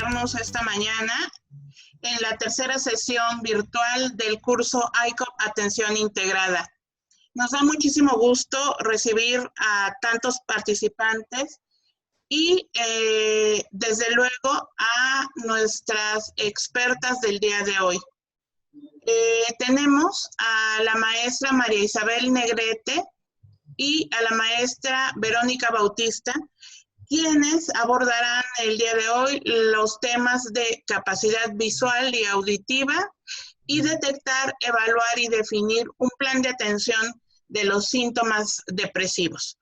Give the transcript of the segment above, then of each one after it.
acompañarnos esta mañana en la tercera sesión virtual del curso ICOP Atención Integrada. Nos da muchísimo gusto recibir a tantos participantes y desde luego a nuestras expertas del día de hoy. Tenemos a la maestra María Isabel Negrete y a la maestra Verónica Bautista, quienes abordarán el día de hoy los temas de capacidad visual y auditiva y detectar, evaluar y definir un plan de atención de los síntomas depresivos.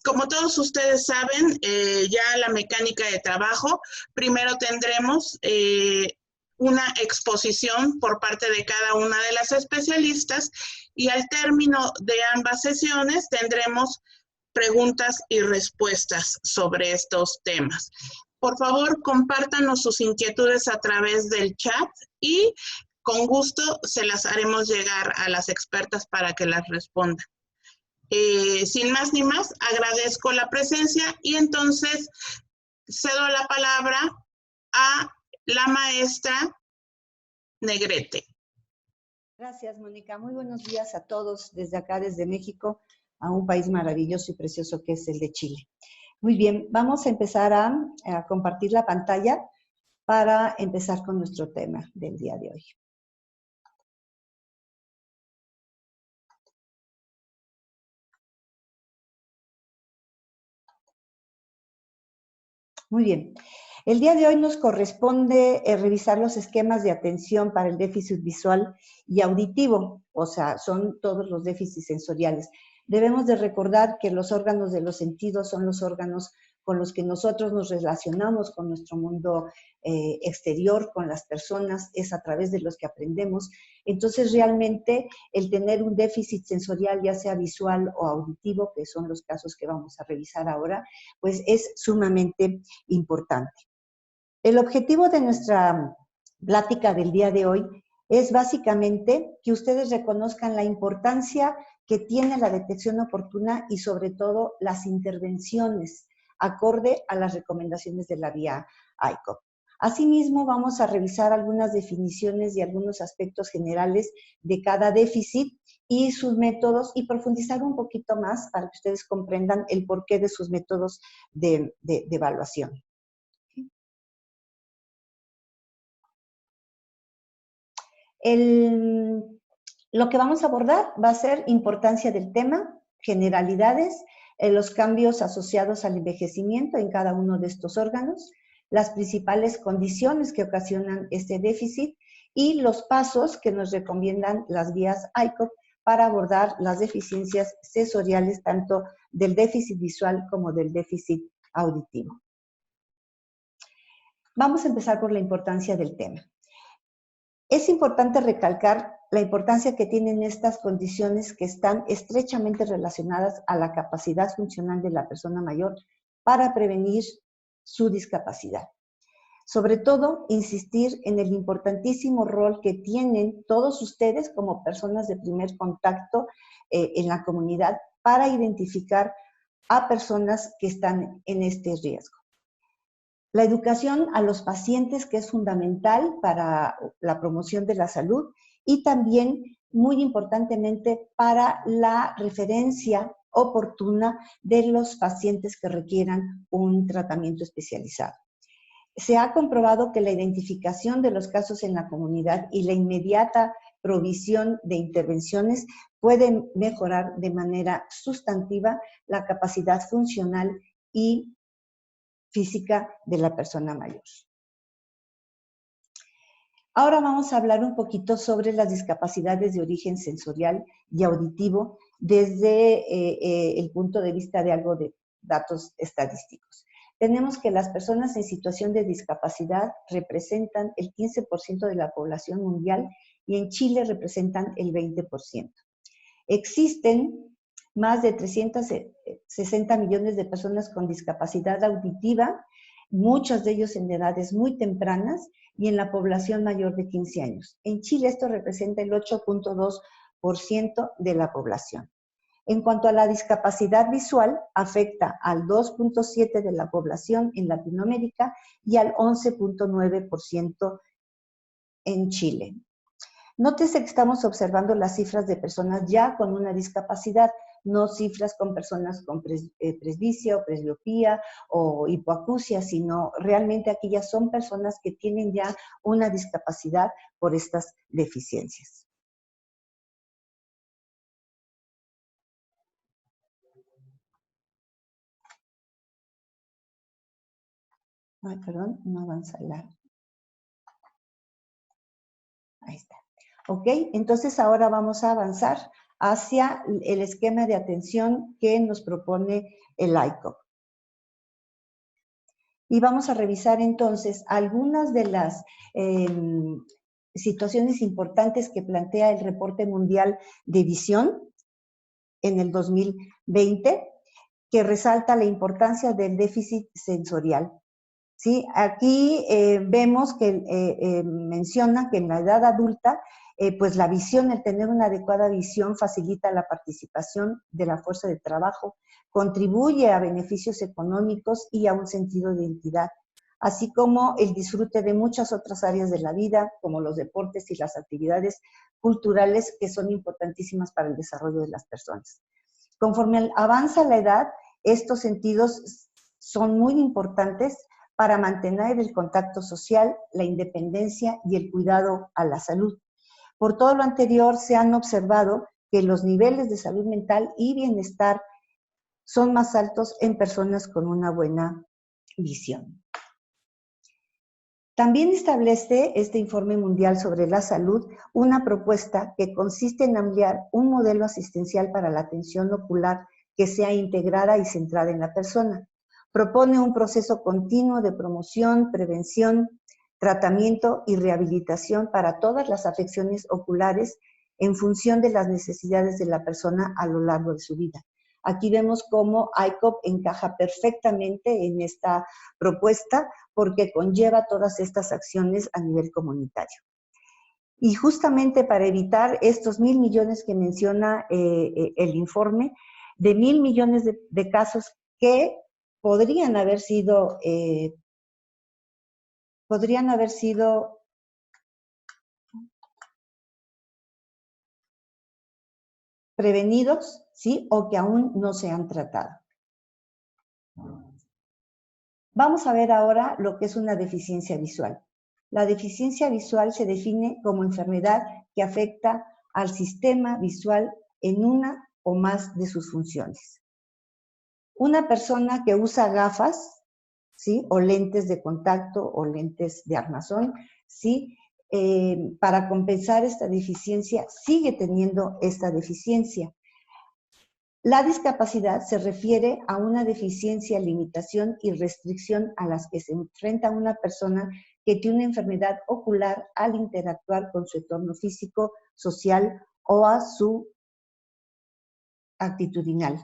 Como todos ustedes saben, ya la mecánica de trabajo, primero tendremos una exposición por parte de cada una de las especialistas y al término de ambas sesiones tendremos preguntas y respuestas sobre estos temas. Por favor, compártanos sus inquietudes a través del chat y con gusto se las haremos llegar a las expertas para que las respondan. Sin más ni más, agradezco la presencia y entonces cedo la palabra a la maestra Negrete. Gracias, Mónica. Muy buenos días a todos desde acá, desde México, a un país maravilloso y precioso que es el de Chile. Muy bien, vamos a empezar a compartir la pantalla para empezar con nuestro tema del día de hoy. Muy bien. El día de hoy nos corresponde revisar los esquemas de atención para el déficit visual y auditivo, o sea, son todos los déficits sensoriales. Debemos de recordar que los órganos de los sentidos son los órganos con los que nosotros nos relacionamos con nuestro mundo exterior, con las personas, es a través de los que aprendemos. Entonces, realmente, el tener un déficit sensorial, ya sea visual o auditivo, que son los casos que vamos a revisar ahora, pues es sumamente importante. El objetivo de nuestra plática del día de hoy es básicamente que ustedes reconozcan la importancia que tiene la detección oportuna y sobre todo las intervenciones acorde a las recomendaciones de la guía ICOP. Asimismo, vamos a revisar algunas definiciones y algunos aspectos generales de cada déficit y sus métodos y profundizar un poquito más para que ustedes comprendan el porqué de sus métodos de evaluación. Lo que vamos a abordar va a ser importancia del tema, generalidades, los cambios asociados al envejecimiento en cada uno de estos órganos, las principales condiciones que ocasionan este déficit y los pasos que nos recomiendan las guías ICOP para abordar las deficiencias sensoriales tanto del déficit visual como del déficit auditivo. Vamos a empezar por la importancia del tema. Es importante recalcar la importancia que tienen estas condiciones que están estrechamente relacionadas a la capacidad funcional de la persona mayor para prevenir su discapacidad. Sobre todo, insistir en el importantísimo rol que tienen todos ustedes como personas de primer contacto en la comunidad para identificar a personas que están en este riesgo. La educación a los pacientes, que es fundamental para la promoción de la salud y también, muy importantemente, para la referencia oportuna de los pacientes que requieran un tratamiento especializado. Se ha comprobado que la identificación de los casos en la comunidad y la inmediata provisión de intervenciones pueden mejorar de manera sustantiva la capacidad funcional y física de la persona mayor. Ahora vamos a hablar un poquito sobre las discapacidades de origen sensorial y auditivo desde el punto de vista de algo de datos estadísticos. Tenemos que las personas en situación de discapacidad representan el 15% de la población mundial y en Chile representan el 20%. Existen más de 360 millones de personas con discapacidad auditiva, muchos de ellos en edades muy tempranas y en la población mayor de 15 años. En Chile esto representa el 8.2% de la población. En cuanto a la discapacidad visual, afecta al 2.7% de la población en Latinoamérica y al 11.9% en Chile. Nótese que estamos observando las cifras de personas ya con una discapacidad, no cifras con personas con presbicia o presbiopía o hipoacusia, sino realmente aquí ya son personas que tienen ya una discapacidad por estas deficiencias. Ay, perdón, no avanza la... Ahí está. Ok, entonces ahora vamos a avanzar hacia el esquema de atención que nos propone el ICOP. Y vamos a revisar entonces algunas de las situaciones importantes que plantea el Reporte Mundial de Visión en el 2020, que resalta la importancia del déficit sensorial. ¿Sí? Aquí vemos que menciona que en la edad adulta, pues la visión, el tener una adecuada visión facilita la participación de la fuerza de trabajo, contribuye a beneficios económicos y a un sentido de identidad, así como el disfrute de muchas otras áreas de la vida, como los deportes y las actividades culturales que son importantísimas para el desarrollo de las personas. Conforme avanza la edad, estos sentidos son muy importantes para mantener el contacto social, la independencia y el cuidado a la salud. Por todo lo anterior, se han observado que los niveles de salud mental y bienestar son más altos en personas con una buena visión. También establece este informe mundial sobre la salud una propuesta que consiste en ampliar un modelo asistencial para la atención ocular que sea integrada y centrada en la persona. Propone un proceso continuo de promoción, prevención, tratamiento y rehabilitación para todas las afecciones oculares en función de las necesidades de la persona a lo largo de su vida. Aquí vemos cómo ICOP encaja perfectamente en esta propuesta porque conlleva todas estas acciones a nivel comunitario. Y justamente para evitar estos 1.000 millones que menciona el informe, de 1.000 millones de casos que podrían haber sido prevenidos, ¿sí? O que aún no se han tratado. Vamos a ver ahora lo que es una deficiencia visual. La deficiencia visual se define como enfermedad que afecta al sistema visual en una o más de sus funciones. Una persona que usa gafas, ¿sí? O lentes de contacto o lentes de armazón, ¿sí? Para compensar esta deficiencia, sigue teniendo esta deficiencia. La discapacidad se refiere a una deficiencia, limitación y restricción a las que se enfrenta una persona que tiene una enfermedad ocular al interactuar con su entorno físico, social o a su actitudinal.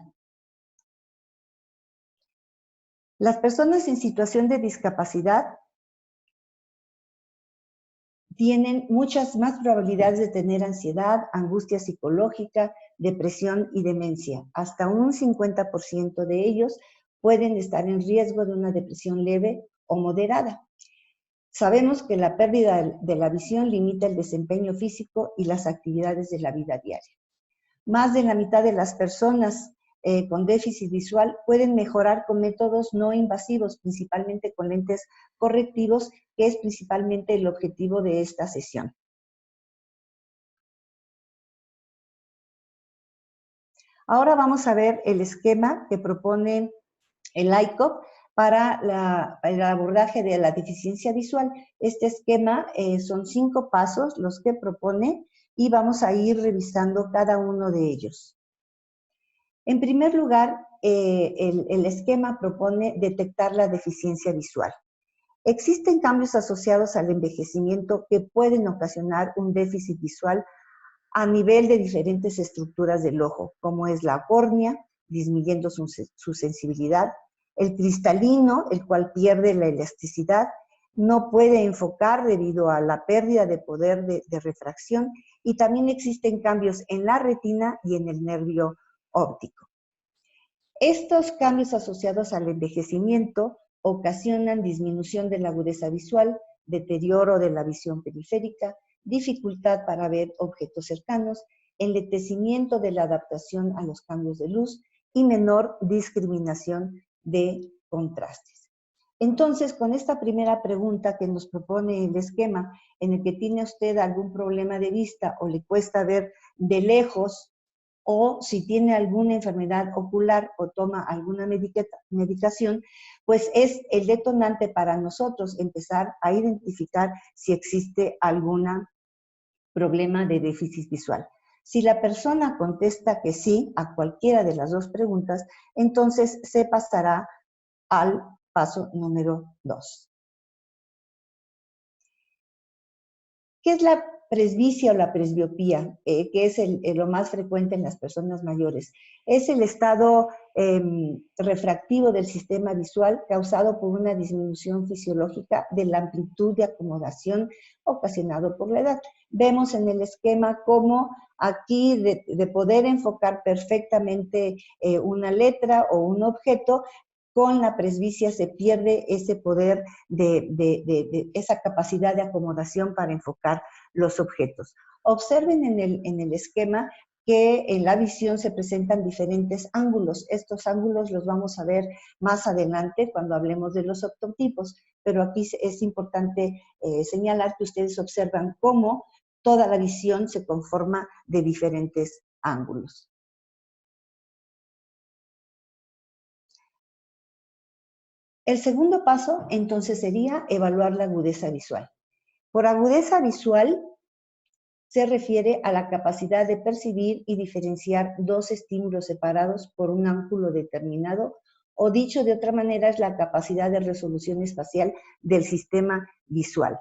Las personas en situación de discapacidad tienen muchas más probabilidades de tener ansiedad, angustia psicológica, depresión y demencia. Hasta un 50% de ellos pueden estar en riesgo de una depresión leve o moderada. Sabemos que la pérdida de la visión limita el desempeño físico y las actividades de la vida diaria. Más de la mitad de las personas con déficit visual pueden mejorar con métodos no invasivos, principalmente con lentes correctivos, que es principalmente el objetivo de esta sesión. Ahora vamos a ver el esquema que propone el ICOP para el abordaje de la deficiencia visual. Este esquema son 5 pasos los que propone y vamos a ir revisando cada uno de ellos. En primer lugar, el esquema propone detectar la deficiencia visual. Existen cambios asociados al envejecimiento que pueden ocasionar un déficit visual a nivel de diferentes estructuras del ojo, como es la córnea, disminuyendo su sensibilidad, el cristalino, el cual pierde la elasticidad, no puede enfocar debido a la pérdida de poder de refracción, y también existen cambios en la retina y en el nervio óptico. Estos cambios asociados al envejecimiento ocasionan disminución de la agudeza visual, deterioro de la visión periférica, dificultad para ver objetos cercanos, enletecimiento de la adaptación a los cambios de luz y menor discriminación de contrastes. Entonces, con esta primera pregunta que nos propone el esquema, en el que tiene usted algún problema de vista o le cuesta ver de lejos, o si tiene alguna enfermedad ocular o toma alguna medicación, pues es el detonante para nosotros empezar a identificar si existe algún problema de déficit visual. Si la persona contesta que sí a cualquiera de las dos preguntas, entonces se pasará al paso número 2. ¿Qué es la presbicia o la presbiopía? Que es lo más frecuente en las personas mayores. Es el estado refractivo del sistema visual causado por una disminución fisiológica de la amplitud de acomodación ocasionado por la edad. Vemos en el esquema cómo aquí de poder enfocar perfectamente una letra o un objeto, con la presbicia se pierde ese poder de esa capacidad de acomodación para enfocar los objetos. Observen en el esquema que en la visión se presentan diferentes ángulos. Estos ángulos los vamos a ver más adelante cuando hablemos de los optotipos, pero aquí es importante señalar que ustedes observan cómo toda la visión se conforma de diferentes ángulos. El segundo paso, entonces, sería evaluar la agudeza visual. Por agudeza visual se refiere a la capacidad de percibir y diferenciar dos estímulos separados por un ángulo determinado, o dicho de otra manera, es la capacidad de resolución espacial del sistema visual.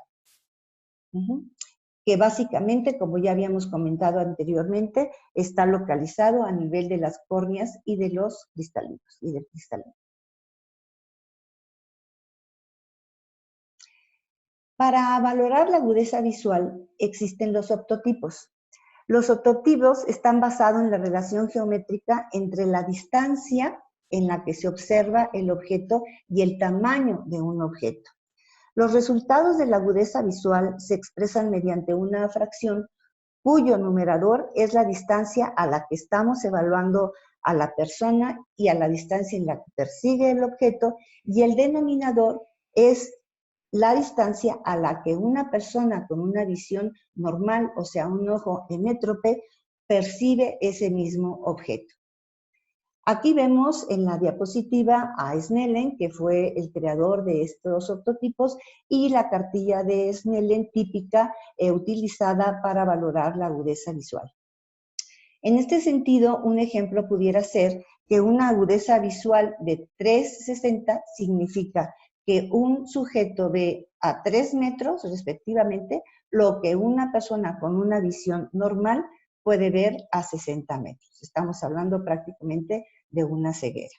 Que básicamente, como ya habíamos comentado anteriormente, está localizado a nivel de las córneas y de los cristalinos y del cristalino. Para valorar la agudeza visual existen los optotipos. Los optotipos están basados en la relación geométrica entre la distancia en la que se observa el objeto y el tamaño de un objeto. Los resultados de la agudeza visual se expresan mediante una fracción cuyo numerador es la distancia a la que estamos evaluando a la persona y a la distancia en la que persigue el objeto, y el denominador es la distancia a la que una persona con una visión normal, o sea, un ojo hemétrope, percibe ese mismo objeto. Aquí vemos en la diapositiva a Snellen, que fue el creador de estos optotipos, y la cartilla de Snellen típica utilizada para valorar la agudeza visual. En este sentido, un ejemplo pudiera ser que una agudeza visual de 360 significa que un sujeto ve a 3 metros, respectivamente, lo que una persona con una visión normal puede ver a 60 metros. Estamos hablando prácticamente de una ceguera.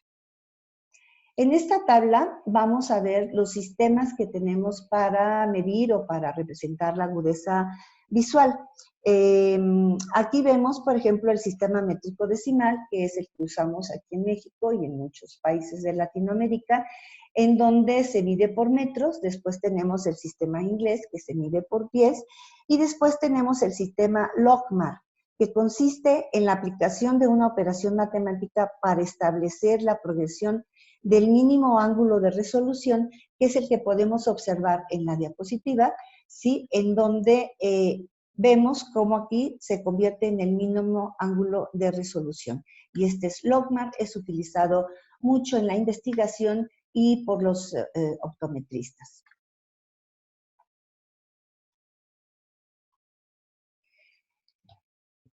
En esta tabla vamos a ver los sistemas que tenemos para medir o para representar la agudeza visual. Aquí vemos, por ejemplo, el sistema métrico decimal, que es el que usamos aquí en México y en muchos países de Latinoamérica, en donde se mide por metros. Después tenemos el sistema inglés, que se mide por pies, y después tenemos el sistema Logmar, que consiste en la aplicación de una operación matemática para establecer la progresión del mínimo ángulo de resolución, que es el que podemos observar en la diapositiva, ¿sí? En donde vemos cómo aquí se convierte en el mínimo ángulo de resolución. Y este Logmar es utilizado mucho en la investigación y por los optometristas.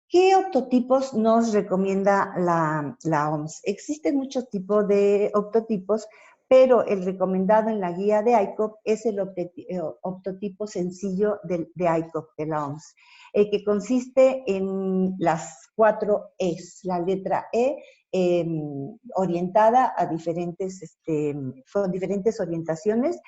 ¿Qué optotipos nos recomienda la OMS? Existen muchos tipos de optotipos, pero el recomendado en la guía de ICOP es el optotipo sencillo de ICOP, de la OMS, que consiste en las 4 E's. La letra E orientada a con diferentes orientaciones,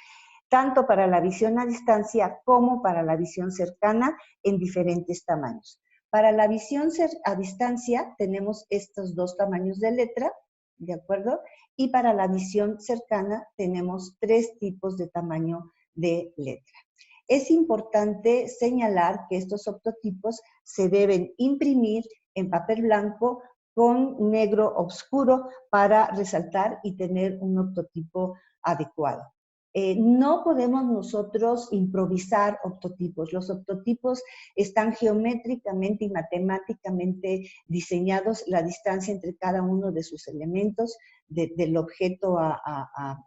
tanto para la visión a distancia como para la visión cercana, en diferentes tamaños. Para la visión a distancia tenemos estos dos tamaños de letra, ¿de acuerdo? Y para la visión cercana tenemos 3 tipos de tamaño de letra. Es importante señalar que estos optotipos se deben imprimir en papel blanco con negro oscuro para resaltar y tener un optotipo adecuado. No podemos nosotros improvisar optotipos. Los optotipos están geométricamente y matemáticamente diseñados, la distancia entre cada uno de sus elementos del objeto a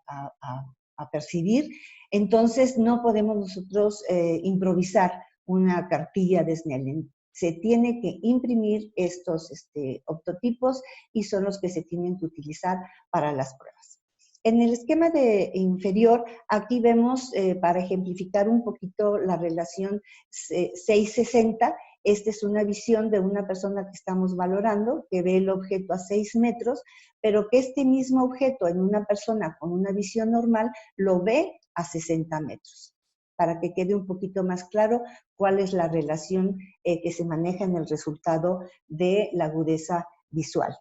percibir. Entonces, no podemos nosotros improvisar una cartilla de Snellen. Se tiene que imprimir estos optotipos y son los que se tienen que utilizar para las pruebas. En el esquema inferior, aquí vemos, para ejemplificar un poquito la relación 660, esta es una visión de una persona que estamos valorando, que ve el objeto a 6 metros, pero que este mismo objeto en una persona con una visión normal lo ve a 60 metros. Para que quede un poquito más claro cuál es la relación que se maneja en el resultado de la agudeza visual.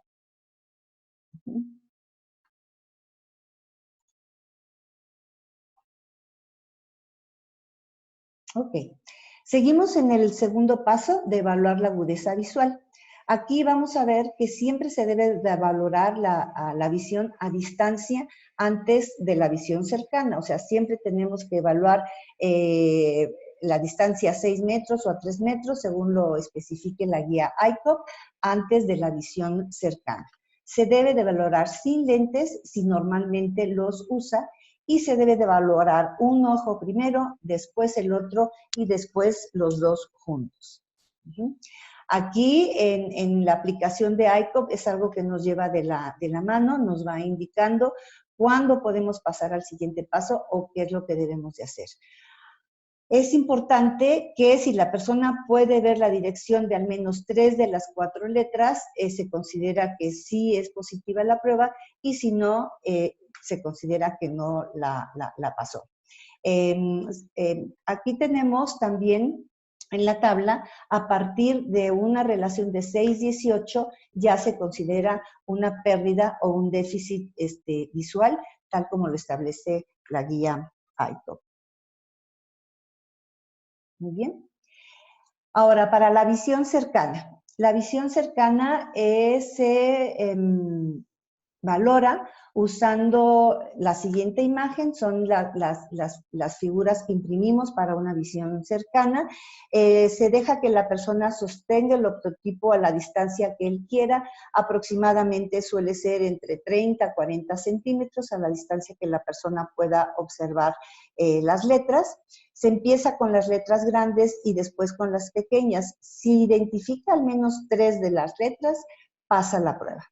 Ok. Seguimos en el segundo paso de evaluar la agudeza visual. Aquí vamos a ver que siempre se debe de valorar la visión a distancia antes de la visión cercana. O sea, siempre tenemos que evaluar la distancia a 6 metros o a 3 metros, según lo especifique la guía ICOP, antes de la visión cercana. Se debe de valorar sin lentes si normalmente los usa, y se debe de valorar un ojo primero, después el otro y después los dos juntos. Aquí en la aplicación de ICOP es algo que nos lleva de la mano, nos va indicando cuándo podemos pasar al siguiente paso o qué es lo que debemos de hacer. Es importante que si la persona puede ver la dirección de al menos 3 de las 4 letras, se considera que sí es positiva la prueba, y si no, se considera que no la pasó. Aquí tenemos también en la tabla, a partir de una relación de 6-18, ya se considera una pérdida o un déficit visual, tal como lo establece la guía ICOP. Muy bien. Ahora, para la visión cercana. La visión cercana se valora usando la siguiente imagen, son las figuras que imprimimos para una visión cercana. Se deja que la persona sostenga el optotipo a la distancia que él quiera, aproximadamente suele ser entre 30 a 40 centímetros a la distancia que la persona pueda observar las letras. Se empieza con las letras grandes y después con las pequeñas. Si identifica al menos 3 de las letras, pasa la prueba.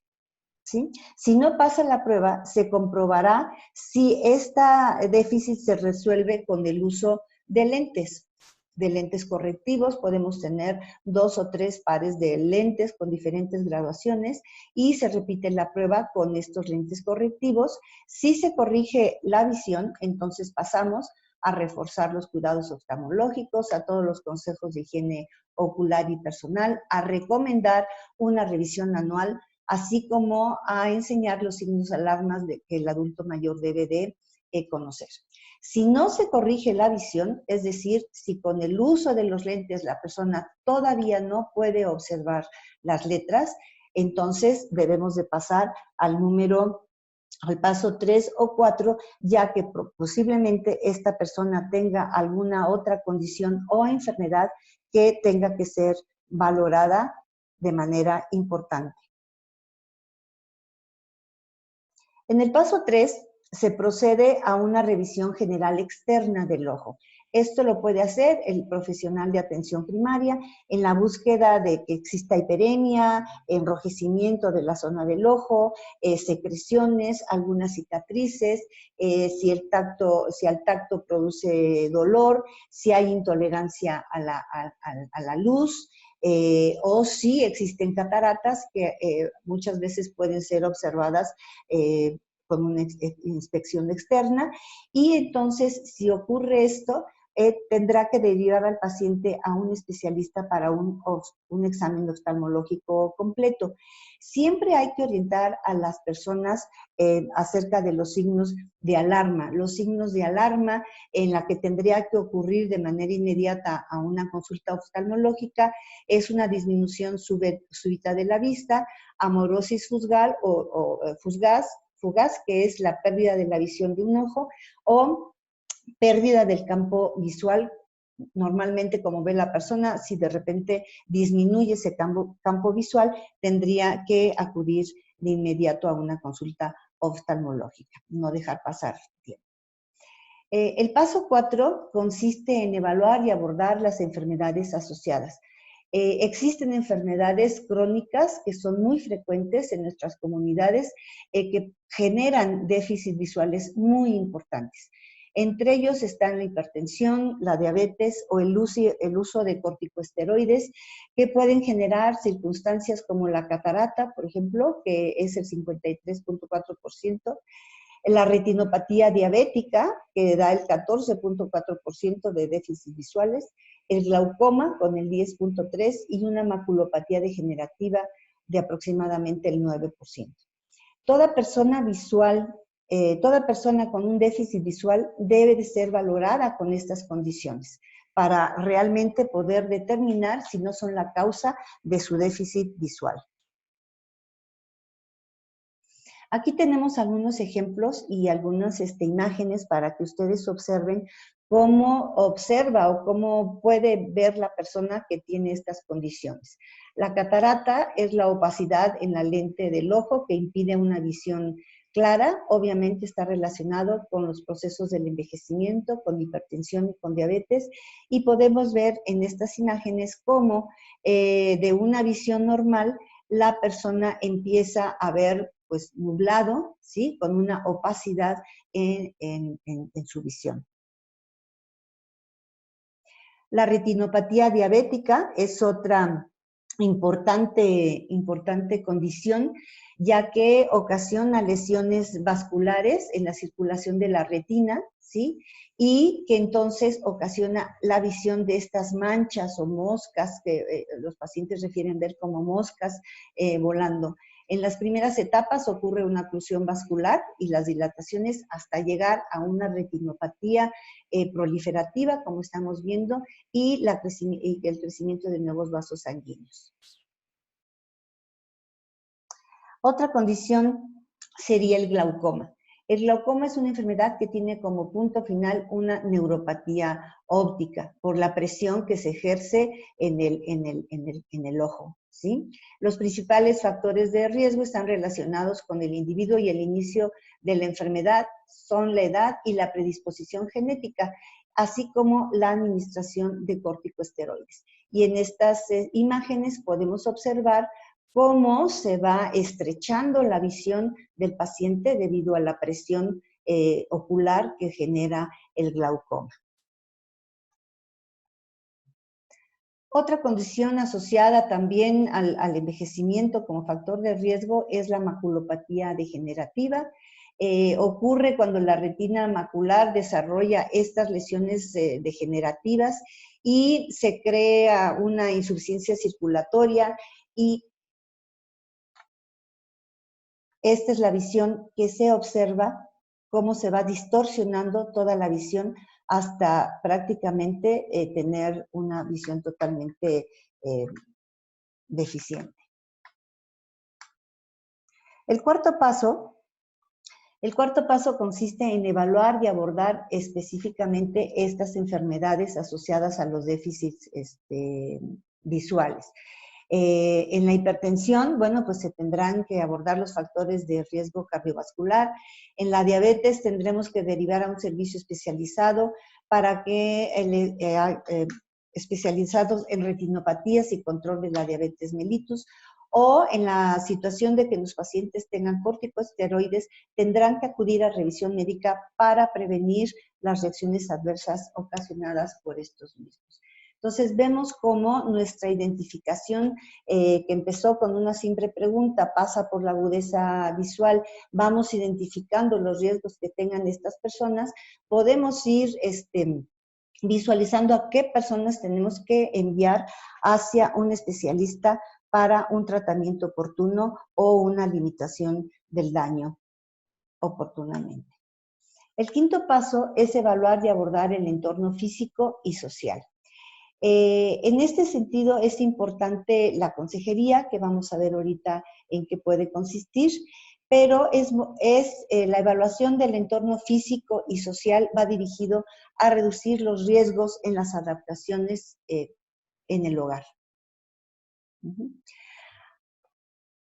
¿Sí? Si no pasa la prueba, se comprobará si este déficit se resuelve con el uso de lentes correctivos. Podemos tener 2 o 3 pares de lentes con diferentes graduaciones y se repite la prueba con estos lentes correctivos. Si se corrige la visión, entonces pasamos a reforzar los cuidados oftalmológicos, a todos los consejos de higiene ocular y personal, a recomendar una revisión anual, así como a enseñar los signos de alarmas que el adulto mayor debe de conocer. Si no se corrige la visión, es decir, si con el uso de los lentes la persona todavía no puede observar las letras, entonces debemos de pasar al paso 3 o 4, ya que posiblemente esta persona tenga alguna otra condición o enfermedad que tenga que ser valorada de manera importante. En el paso 3 se procede a una revisión general externa del ojo. Esto lo puede hacer el profesional de atención primaria en la búsqueda de que exista hiperemia, enrojecimiento de la zona del ojo, secreciones, algunas cicatrices, si al tacto produce dolor, si hay intolerancia a la luz, o si existen cataratas que muchas veces pueden ser observadas con una inspección externa. Y entonces, si ocurre esto, tendrá que derivar al paciente a un especialista para un examen oftalmológico completo. Siempre hay que orientar a las personas acerca de los signos de alarma. Los signos de alarma en la que tendría que ocurrir de manera inmediata a una consulta oftalmológica es una disminución súbita de la vista, amaurosis fugaz fugaz, que es la pérdida de la visión de un ojo, o pérdida del campo visual. Normalmente, como ve la persona, si de repente disminuye ese campo visual, tendría que acudir de inmediato a una consulta oftalmológica, no dejar pasar tiempo. El paso 4 consiste en evaluar y abordar las enfermedades asociadas. Existen enfermedades crónicas que son muy frecuentes en nuestras comunidades que generan déficits visuales muy importantes. Entre ellos están la hipertensión, la diabetes o el uso de corticosteroides que pueden generar circunstancias como la catarata, por ejemplo, que es el 53.4%, la retinopatía diabética, que da el 14.4% de déficits visuales, el glaucoma con el 10.3% y una maculopatía degenerativa de aproximadamente el 9%. Toda persona con un déficit visual debe de ser valorada con estas condiciones para realmente poder determinar si no son la causa de su déficit visual. Aquí tenemos algunos ejemplos y algunas imágenes para que ustedes observen cómo observa o cómo puede ver la persona que tiene estas condiciones. La catarata es la opacidad en la lente del ojo que impide una visión clara. Obviamente está relacionado con los procesos del envejecimiento, con hipertensión y con diabetes, y podemos ver en estas imágenes cómo de una visión normal la persona empieza a ver pues nublado, ¿sí? Con una opacidad en su visión. La retinopatía diabética es otra importante condición, ya que ocasiona lesiones vasculares en la circulación de la retina, ¿sí? Y que entonces ocasiona la visión de estas manchas o moscas que los pacientes refieren ver como moscas volando. En las primeras etapas ocurre una oclusión vascular y las dilataciones hasta llegar a una retinopatía proliferativa, como estamos viendo, y el crecimiento de nuevos vasos sanguíneos. Otra condición sería el glaucoma. El glaucoma es una enfermedad que tiene como punto final una neuropatía óptica por la presión que se ejerce en el ojo, ¿sí? Los principales factores de riesgo están relacionados con el individuo y el inicio de la enfermedad son la edad y la predisposición genética, así como la administración de corticosteroides. Y en estas imágenes podemos observar cómo se va estrechando la visión del paciente debido a la presión ocular que genera el glaucoma. Otra condición asociada también al envejecimiento como factor de riesgo es la maculopatía degenerativa. Ocurre cuando la retina macular desarrolla estas lesiones degenerativas y se crea una insuficiencia circulatoria y esta es la visión que se observa, cómo se va distorsionando toda la visión hasta prácticamente tener una visión totalmente deficiente. El cuarto paso consiste en evaluar y abordar específicamente estas enfermedades asociadas a los déficits visuales. En la hipertensión, bueno, pues se tendrán que abordar los factores de riesgo cardiovascular. En la diabetes tendremos que derivar a un servicio especializado para que especializados en retinopatías y control de la diabetes mellitus, o en la situación de que los pacientes tengan corticosteroides, tendrán que acudir a revisión médica para prevenir las reacciones adversas ocasionadas por estos mismos. Entonces vemos cómo nuestra identificación, que empezó con una simple pregunta, pasa por la agudeza visual, vamos identificando los riesgos que tengan estas personas, podemos ir visualizando a qué personas tenemos que enviar hacia un especialista para un tratamiento oportuno o una limitación del daño oportunamente. El quinto paso es evaluar y abordar el entorno físico y social. En este sentido es importante la consejería, que vamos a ver ahorita en qué puede consistir, pero la evaluación del entorno físico y social va dirigido a reducir los riesgos en las adaptaciones en el hogar.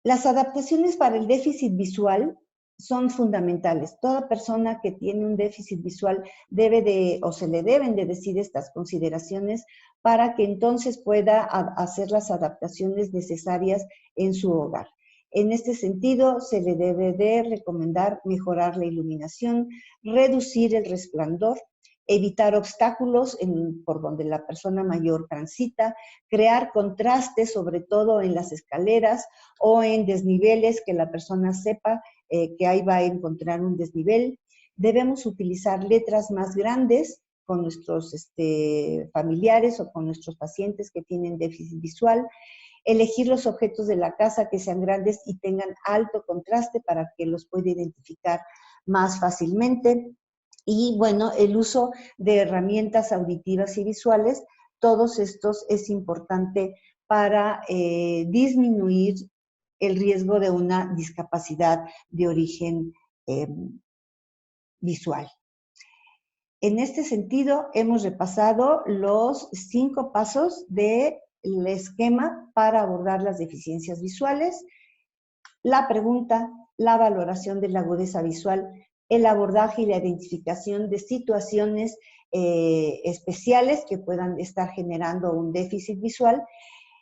Las adaptaciones para el déficit visual son fundamentales. Toda persona que tiene un déficit visual se le deben de decir estas consideraciones para que entonces pueda hacer las adaptaciones necesarias en su hogar. En este sentido, se le debe de recomendar mejorar la iluminación, reducir el resplandor, evitar obstáculos por donde la persona mayor transita, crear contrastes, sobre todo en las escaleras o en desniveles, que la persona sepa que ahí va a encontrar un desnivel. Debemos utilizar letras más grandes con nuestros familiares o con nuestros pacientes que tienen déficit visual. Elegir los objetos de la casa que sean grandes y tengan alto contraste para que los pueda identificar más fácilmente. Y bueno, el uso de herramientas auditivas y visuales, todos estos es importante para disminuir el riesgo de una discapacidad de origen visual. En este sentido, hemos repasado los 5 pasos del esquema para abordar las deficiencias visuales: la pregunta, la valoración de la agudeza visual, el abordaje y la identificación de situaciones especiales que puedan estar generando un déficit visual,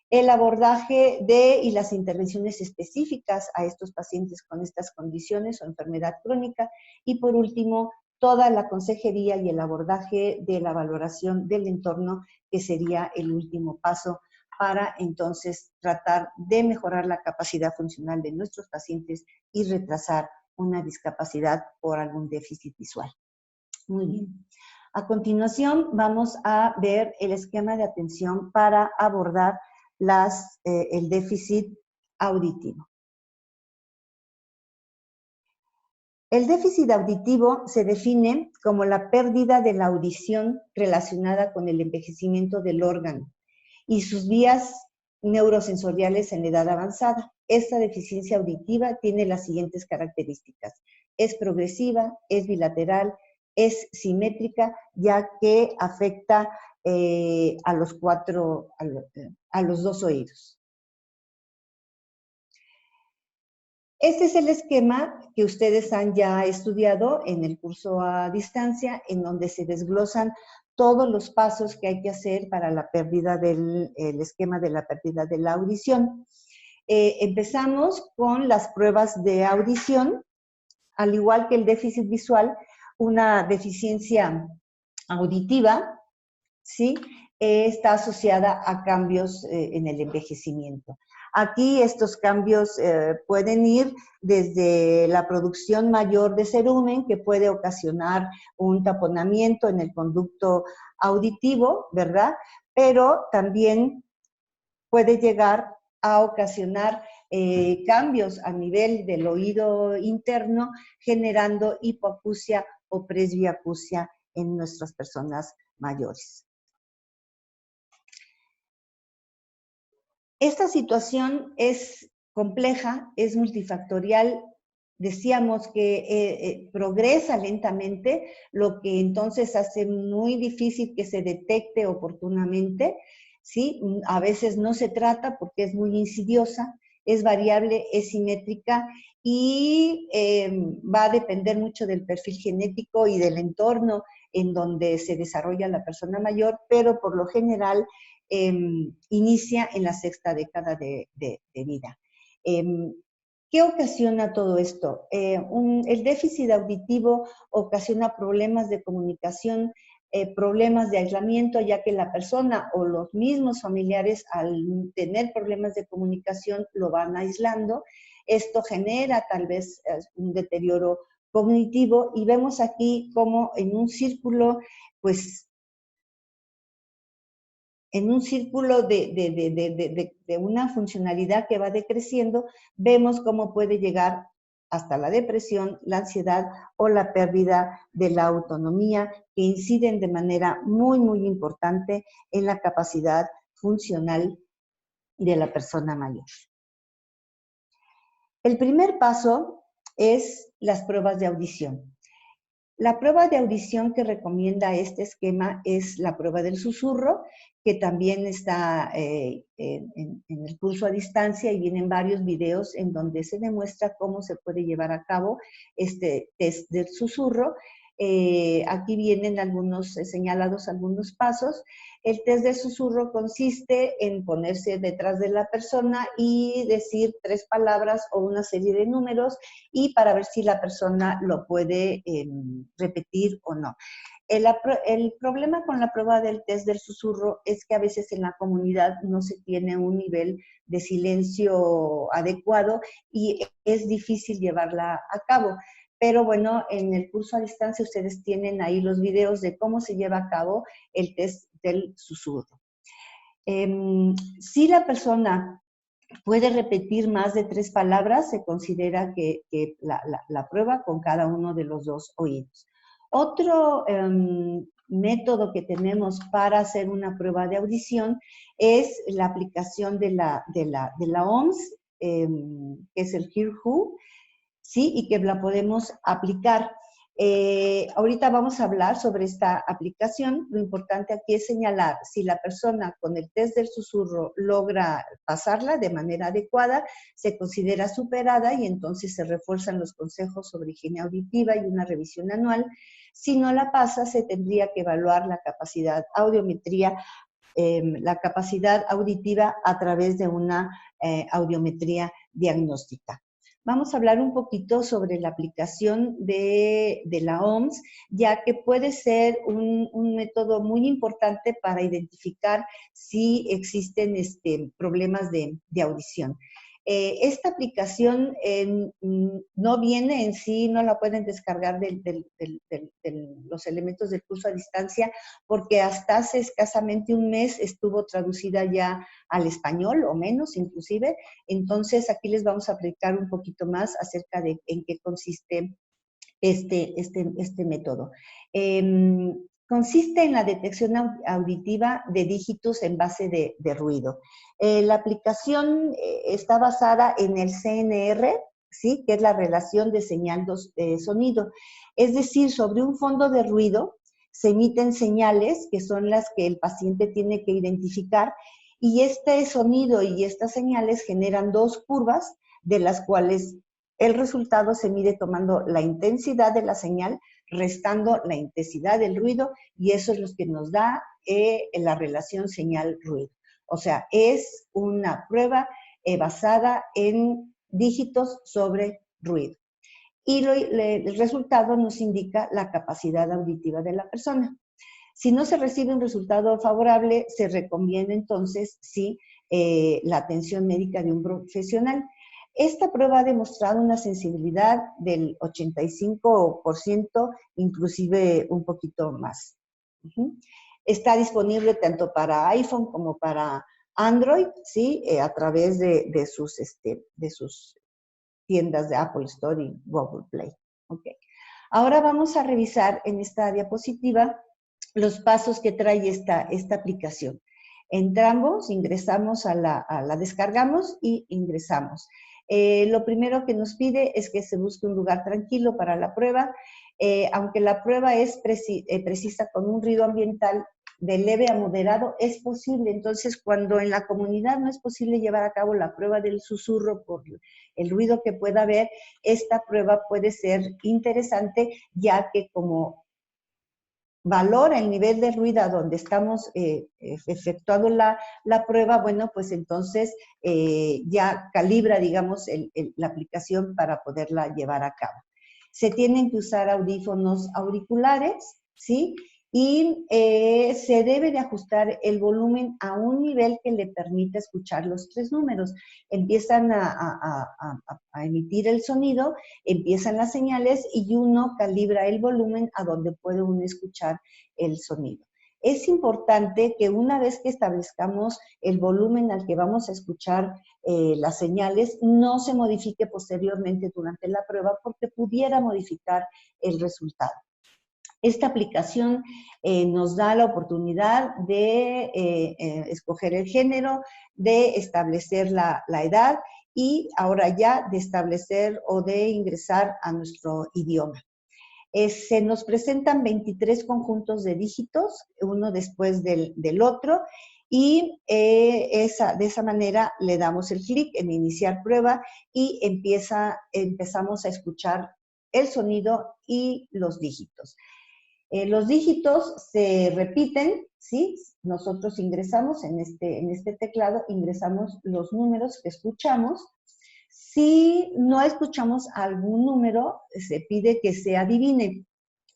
el abordaje y las intervenciones específicas a estos pacientes con estas condiciones o enfermedad crónica, y por último, toda la consejería y el abordaje de la valoración del entorno, que sería el último paso para entonces tratar de mejorar la capacidad funcional de nuestros pacientes y retrasar una discapacidad por algún déficit visual. Muy bien. A continuación vamos a ver el esquema de atención para abordar el déficit auditivo. El déficit auditivo se define como la pérdida de la audición relacionada con el envejecimiento del órgano y sus vías neurosensoriales en la edad avanzada. Esta deficiencia auditiva tiene las siguientes características: es progresiva, es bilateral, es simétrica, ya que afecta a los 2 oídos. Este es el esquema que ustedes han ya estudiado en el curso a distancia, en donde se desglosan todos los pasos que hay que hacer para la pérdida el esquema de la pérdida de la audición. Empezamos con las pruebas de audición. Al igual que el déficit visual, una deficiencia auditiva, ¿sí?, está asociada a cambios en el envejecimiento. Aquí estos cambios pueden ir desde la producción mayor de cerumen, que puede ocasionar un taponamiento en el conducto auditivo, ¿verdad? Pero también puede llegar a ocasionar cambios a nivel del oído interno, generando hipoacusia o presbiacusia en nuestras personas mayores. Esta situación es compleja, es multifactorial. Decíamos que progresa lentamente, lo que entonces hace muy difícil que se detecte oportunamente, ¿sí? A veces no se trata porque es muy insidiosa, es variable, es simétrica y va a depender mucho del perfil genético y del entorno en donde se desarrolla la persona mayor, pero por lo general inicia en la 6ª década de vida. ¿Qué ocasiona todo esto? El déficit auditivo ocasiona problemas de comunicación, problemas de aislamiento, ya que la persona o los mismos familiares, al tener problemas de comunicación, lo van aislando. Esto genera tal vez un deterioro cognitivo, y vemos aquí como en un círculo, pues, en un círculo de una funcionalidad que va decreciendo, vemos cómo puede llegar hasta la depresión, la ansiedad o la pérdida de la autonomía, que inciden de manera muy, muy importante en la capacidad funcional de la persona mayor. El primer paso es las pruebas de audición. La prueba de audición que recomienda este esquema es la prueba del susurro, que también está en el curso a distancia y vienen varios videos en donde se demuestra cómo se puede llevar a cabo este test del susurro. Aquí vienen señalados algunos pasos. El test del susurro consiste en ponerse detrás de la persona y decir 3 palabras o una serie de números y para ver si la persona lo puede repetir o no. El problema con la prueba del test del susurro es que a veces en la comunidad no se tiene un nivel de silencio adecuado y es difícil llevarla a cabo. Pero bueno, en el curso a distancia ustedes tienen ahí los videos de cómo se lleva a cabo el test del susurro. Si la persona puede repetir más de 3 palabras, se considera que la prueba con cada uno de los 2 oídos. Otro método que tenemos para hacer una prueba de audición es la aplicación de la OMS, que es el Hear Who, ¿sí? Y que la podemos aplicar. Ahorita vamos a hablar sobre esta aplicación. Lo importante aquí es señalar si la persona con el test del susurro logra pasarla de manera adecuada, se considera superada y entonces se refuerzan los consejos sobre higiene auditiva y una revisión anual. Si no la pasa, se tendría que evaluar la capacidad audiometría, la capacidad auditiva a través de una audiometría diagnóstica. Vamos a hablar un poquito sobre la aplicación de la OMS, ya que puede ser un método muy importante para identificar si existen problemas de audición. Esta aplicación no viene en sí, no la pueden descargar de los elementos del curso a distancia, porque hasta hace escasamente un mes estuvo traducida ya al español, o menos inclusive. Entonces, aquí les vamos a explicar un poquito más acerca de en qué consiste este método. Consiste en la detección auditiva de dígitos en base de ruido. La aplicación está basada en el CNR, ¿sí? Que es la relación de señal-sonido. Es decir, sobre un fondo de ruido se emiten señales que son las que el paciente tiene que identificar y este sonido y estas señales generan 2 curvas de las cuales el resultado se mide tomando la intensidad de la señal, restando la intensidad del ruido, y eso es lo que nos da la relación señal-ruido. O sea, es una prueba basada en dígitos sobre ruido. Y el resultado nos indica la capacidad auditiva de la persona. Si no se recibe un resultado favorable, se recomienda entonces, sí, la atención médica de un profesional. Esta prueba ha demostrado una sensibilidad del 85%, inclusive un poquito más. Está disponible tanto para iPhone como para Android, ¿sí? A través de sus tiendas de Apple Store y Google Play. Okay. Ahora vamos a revisar en esta diapositiva los pasos que trae esta aplicación. Entramos, ingresamos la descargamos y ingresamos. Lo primero que nos pide es que se busque un lugar tranquilo para la prueba. Aunque la prueba es precisa con un ruido ambiental de leve a moderado, es posible. Entonces, cuando en la comunidad no es posible llevar a cabo la prueba del susurro por el ruido que pueda haber, esta prueba puede ser interesante, ya que como valora el nivel de ruido a donde estamos efectuando la prueba, bueno, pues entonces ya calibra, digamos, la aplicación para poderla llevar a cabo. Se tienen que usar audífonos auriculares, ¿sí? Y se debe de ajustar el volumen a un nivel que le permita escuchar los 3 números. Empiezan a emitir el sonido, empiezan las señales y uno calibra el volumen a donde puede uno escuchar el sonido. Es importante que una vez que establezcamos el volumen al que vamos a escuchar las señales, no se modifique posteriormente durante la prueba porque pudiera modificar el resultado. Esta aplicación nos da la oportunidad de escoger el género, de establecer la edad y ahora ya de establecer o de ingresar a nuestro idioma. Se nos presentan 23 conjuntos de dígitos, uno después del otro, y de esa manera le damos el clic en iniciar prueba y empezamos a escuchar el sonido y los dígitos. Los dígitos se repiten, ¿sí? Nosotros ingresamos en este teclado, ingresamos los números que escuchamos. Si no escuchamos algún número, se pide que se adivine.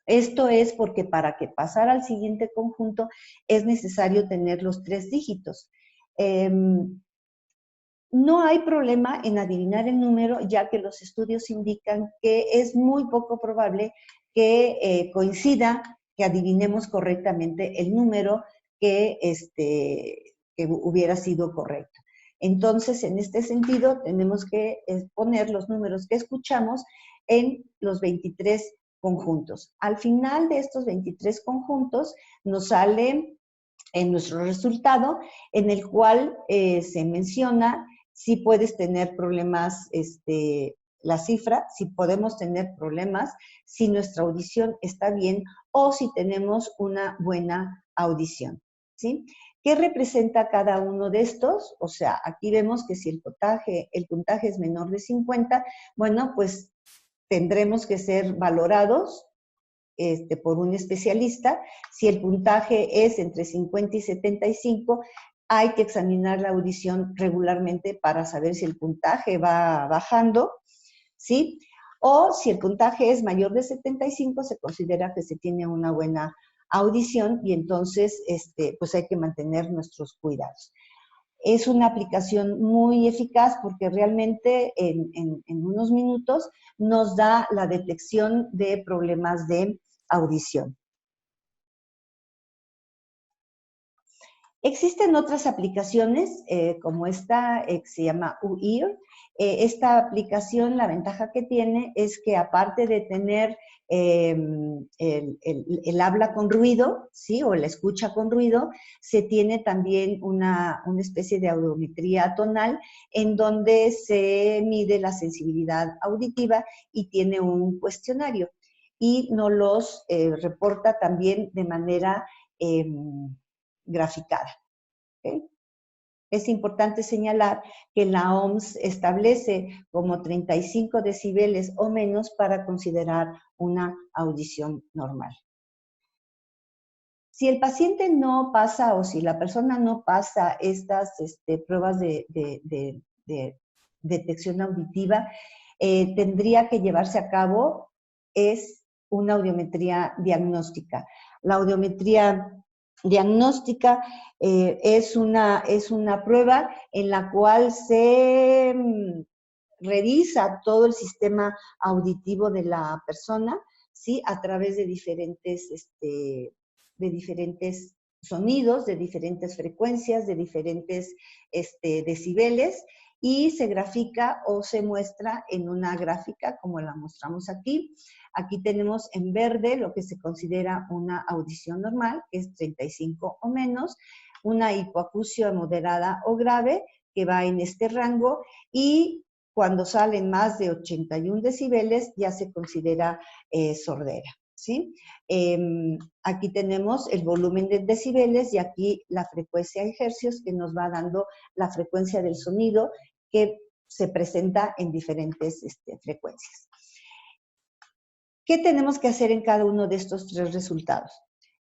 Esto es porque para que pasar al siguiente conjunto es necesario tener los 3 dígitos. No hay problema en adivinar el número, ya que los estudios indican que es muy poco probable que coincida, que adivinemos correctamente el número que hubiera sido correcto. Entonces, en este sentido, tenemos que poner los números que escuchamos en los 23 conjuntos. Al final de estos 23 conjuntos nos sale en nuestro resultado, en el cual se menciona si puedes tener problemas, la cifra, si podemos tener problemas, si nuestra audición está bien o si tenemos una buena audición, ¿sí? ¿Qué representa cada uno de estos? O sea, aquí vemos que si el puntaje es menor de 50, bueno, pues tendremos que ser valorados por un especialista. Si el puntaje es entre 50 y 75, hay que examinar la audición regularmente para saber si el puntaje va bajando, ¿sí? O si el puntaje es mayor de 75, se considera que se tiene una buena audición y entonces pues hay que mantener nuestros cuidados. Es una aplicación muy eficaz porque realmente en unos minutos nos da la detección de problemas de audición. Existen otras aplicaciones como esta que se llama UEAR. Esta aplicación, la ventaja que tiene es que aparte de tener el habla con ruido, ¿sí? O la escucha con ruido, se tiene también una especie de audiometría tonal en donde se mide la sensibilidad auditiva y tiene un cuestionario y nos los reporta también de manera graficada. ¿Okay? Es importante señalar que la OMS establece como 35 decibeles o menos para considerar una audición normal. Si el paciente no pasa o si la persona no pasa estas pruebas de detección auditiva, tendría que llevarse a cabo una audiometría diagnóstica. La audiometría diagnóstica es una prueba en la cual se revisa todo el sistema auditivo de la persona, ¿sí? A través de diferentes sonidos, de diferentes frecuencias, de diferentes decibeles, y se grafica o se muestra en una gráfica como la mostramos aquí. Aquí tenemos en verde lo que se considera una audición normal, que es 35 o menos, una hipoacusia moderada o grave, que va en este rango, y cuando salen más de 81 decibeles ya se considera sordera, ¿sí? Aquí tenemos el volumen de decibeles y aquí la frecuencia en hercios que nos va dando la frecuencia del sonido que se presenta en diferentes frecuencias. ¿Qué tenemos que hacer en cada uno de estos 3 resultados?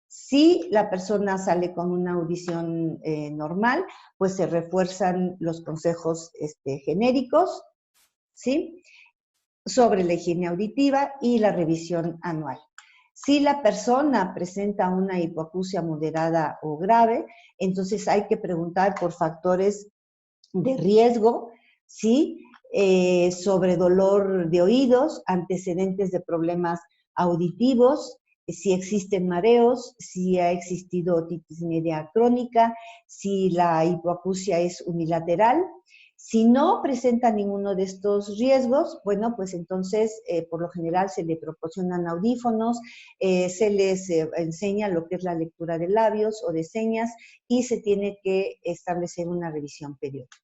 Si la persona sale con una audición normal, pues se refuerzan los consejos genéricos, ¿sí? Sobre la higiene auditiva y la revisión anual. Si la persona presenta una hipoacusia moderada o grave, entonces hay que preguntar por factores de riesgo, ¿sí? Sobre dolor de oídos, antecedentes de problemas auditivos, si existen mareos, si ha existido otitis media crónica, si la hipoacusia es unilateral. Si no presenta ninguno de estos riesgos, bueno, pues entonces por lo general se le proporcionan audífonos, se les enseña lo que es la lectura de labios o de señas y se tiene que establecer una revisión periódica.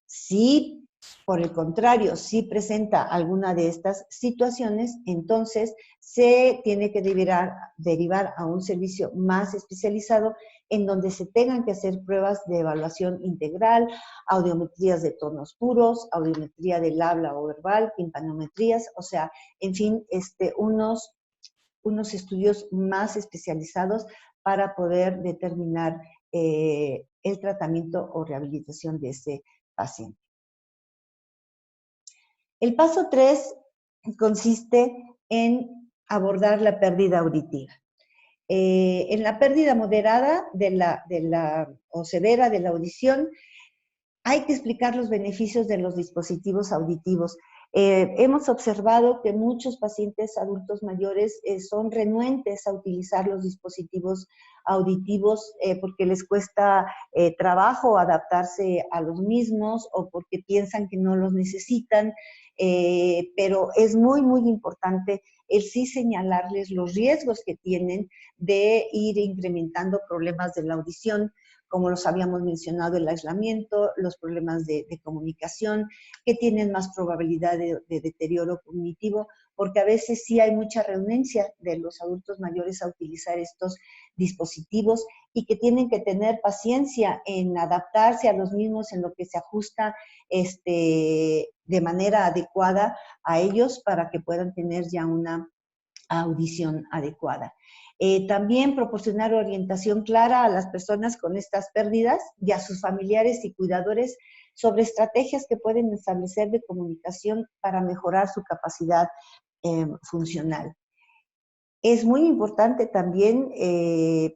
Si, por el contrario, si presenta alguna de estas situaciones, entonces se tiene que derivar a un servicio más especializado en donde se tengan que hacer pruebas de evaluación integral, audiometrías de tonos puros, audiometría del habla o verbal, timpanometrías, o sea, en fin, unos estudios más especializados para poder determinar el tratamiento o rehabilitación de ese paciente. El paso 3 consiste en abordar la pérdida auditiva. En la pérdida moderada o severa de la audición, hay que explicar los beneficios de los dispositivos auditivos. Hemos observado que muchos pacientes adultos mayores son renuentes a utilizar los dispositivos auditivos porque les cuesta trabajo adaptarse a los mismos o porque piensan que no los necesitan, pero es muy, muy importante el sí señalarles los riesgos que tienen de ir incrementando problemas de la audición, como los habíamos mencionado, el aislamiento, los problemas de comunicación, que tienen más probabilidad de deterioro cognitivo, porque a veces sí hay mucha renuencia de los adultos mayores a utilizar estos dispositivos y que tienen que tener paciencia en adaptarse a los mismos en lo que se ajusta de manera adecuada a ellos para que puedan tener ya una audición adecuada. También proporcionar orientación clara a las personas con estas pérdidas y a sus familiares y cuidadores sobre estrategias que pueden establecer de comunicación para mejorar su capacidad funcional. Es muy importante también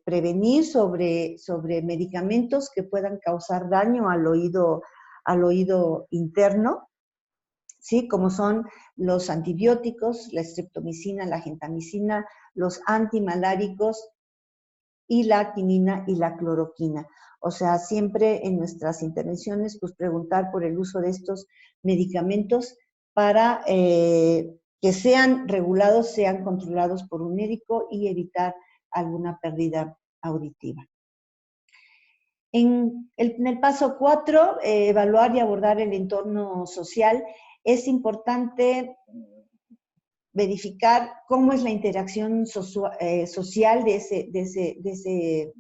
prevenir sobre medicamentos que puedan causar daño al oído interno, ¿sí? Como son los antibióticos, la streptomicina, la gentamicina, los antimaláricos y la quinina y la cloroquina. O sea, siempre en nuestras intervenciones, pues preguntar por el uso de estos medicamentos para que sean regulados, sean controlados por un médico y evitar alguna pérdida auditiva. En el paso 4, evaluar y abordar el entorno social. Es importante verificar cómo es la interacción social de ese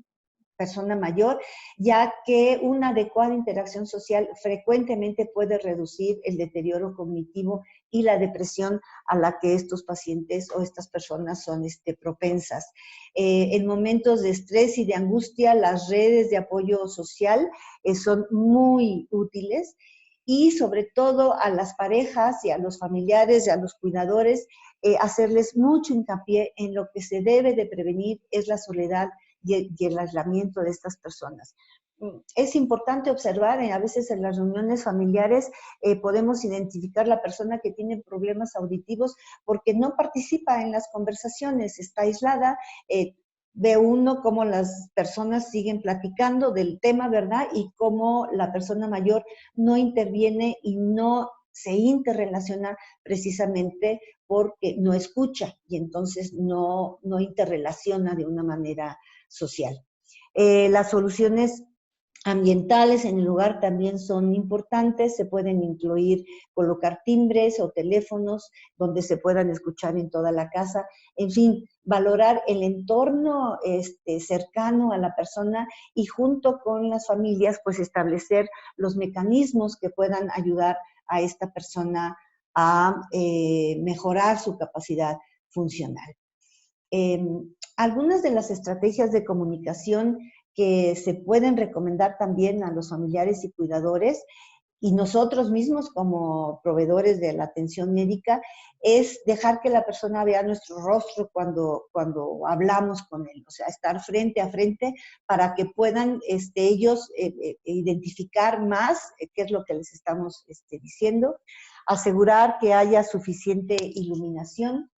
persona mayor, ya que una adecuada interacción social frecuentemente puede reducir el deterioro cognitivo y la depresión a la que estos pacientes o estas personas son propensas. En momentos de estrés y de angustia, las redes de apoyo social son muy útiles y sobre todo a las parejas y a los familiares y a los cuidadores, hacerles mucho hincapié en lo que se debe de prevenir es la soledad y el aislamiento de estas personas. Es importante observar, a veces en las reuniones familiares podemos identificar la persona que tiene problemas auditivos porque no participa en las conversaciones, está aislada, ve uno cómo las personas siguen platicando del tema, ¿verdad? Y cómo la persona mayor no interviene y no se interrelaciona precisamente porque no escucha y entonces no interrelaciona de una manera social. Las soluciones ambientales en el lugar también son importantes, se pueden incluir colocar timbres o teléfonos donde se puedan escuchar en toda la casa, en fin, valorar el entorno cercano a la persona y junto con las familias pues establecer los mecanismos que puedan ayudar a esta persona a mejorar su capacidad funcional. Algunas de las estrategias de comunicación que se pueden recomendar también a los familiares y cuidadores y nosotros mismos como proveedores de la atención médica es dejar que la persona vea nuestro rostro cuando hablamos con él, o sea, estar frente a frente para que puedan ellos identificar más qué es lo que les estamos diciendo, asegurar que haya suficiente iluminación,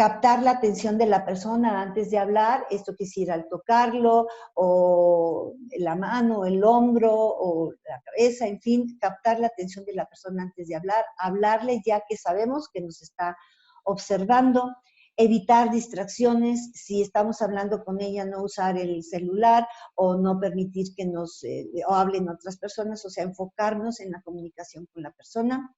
captar la atención de la persona antes de hablar, esto quisiera al tocarlo, o la mano, el hombro, o la cabeza, en fin, captar la atención de la persona antes de hablar, hablarle ya que sabemos que nos está observando, evitar distracciones, si estamos hablando con ella, no usar el celular, o no permitir que nos o hablen otras personas, o sea, enfocarnos en la comunicación con la persona,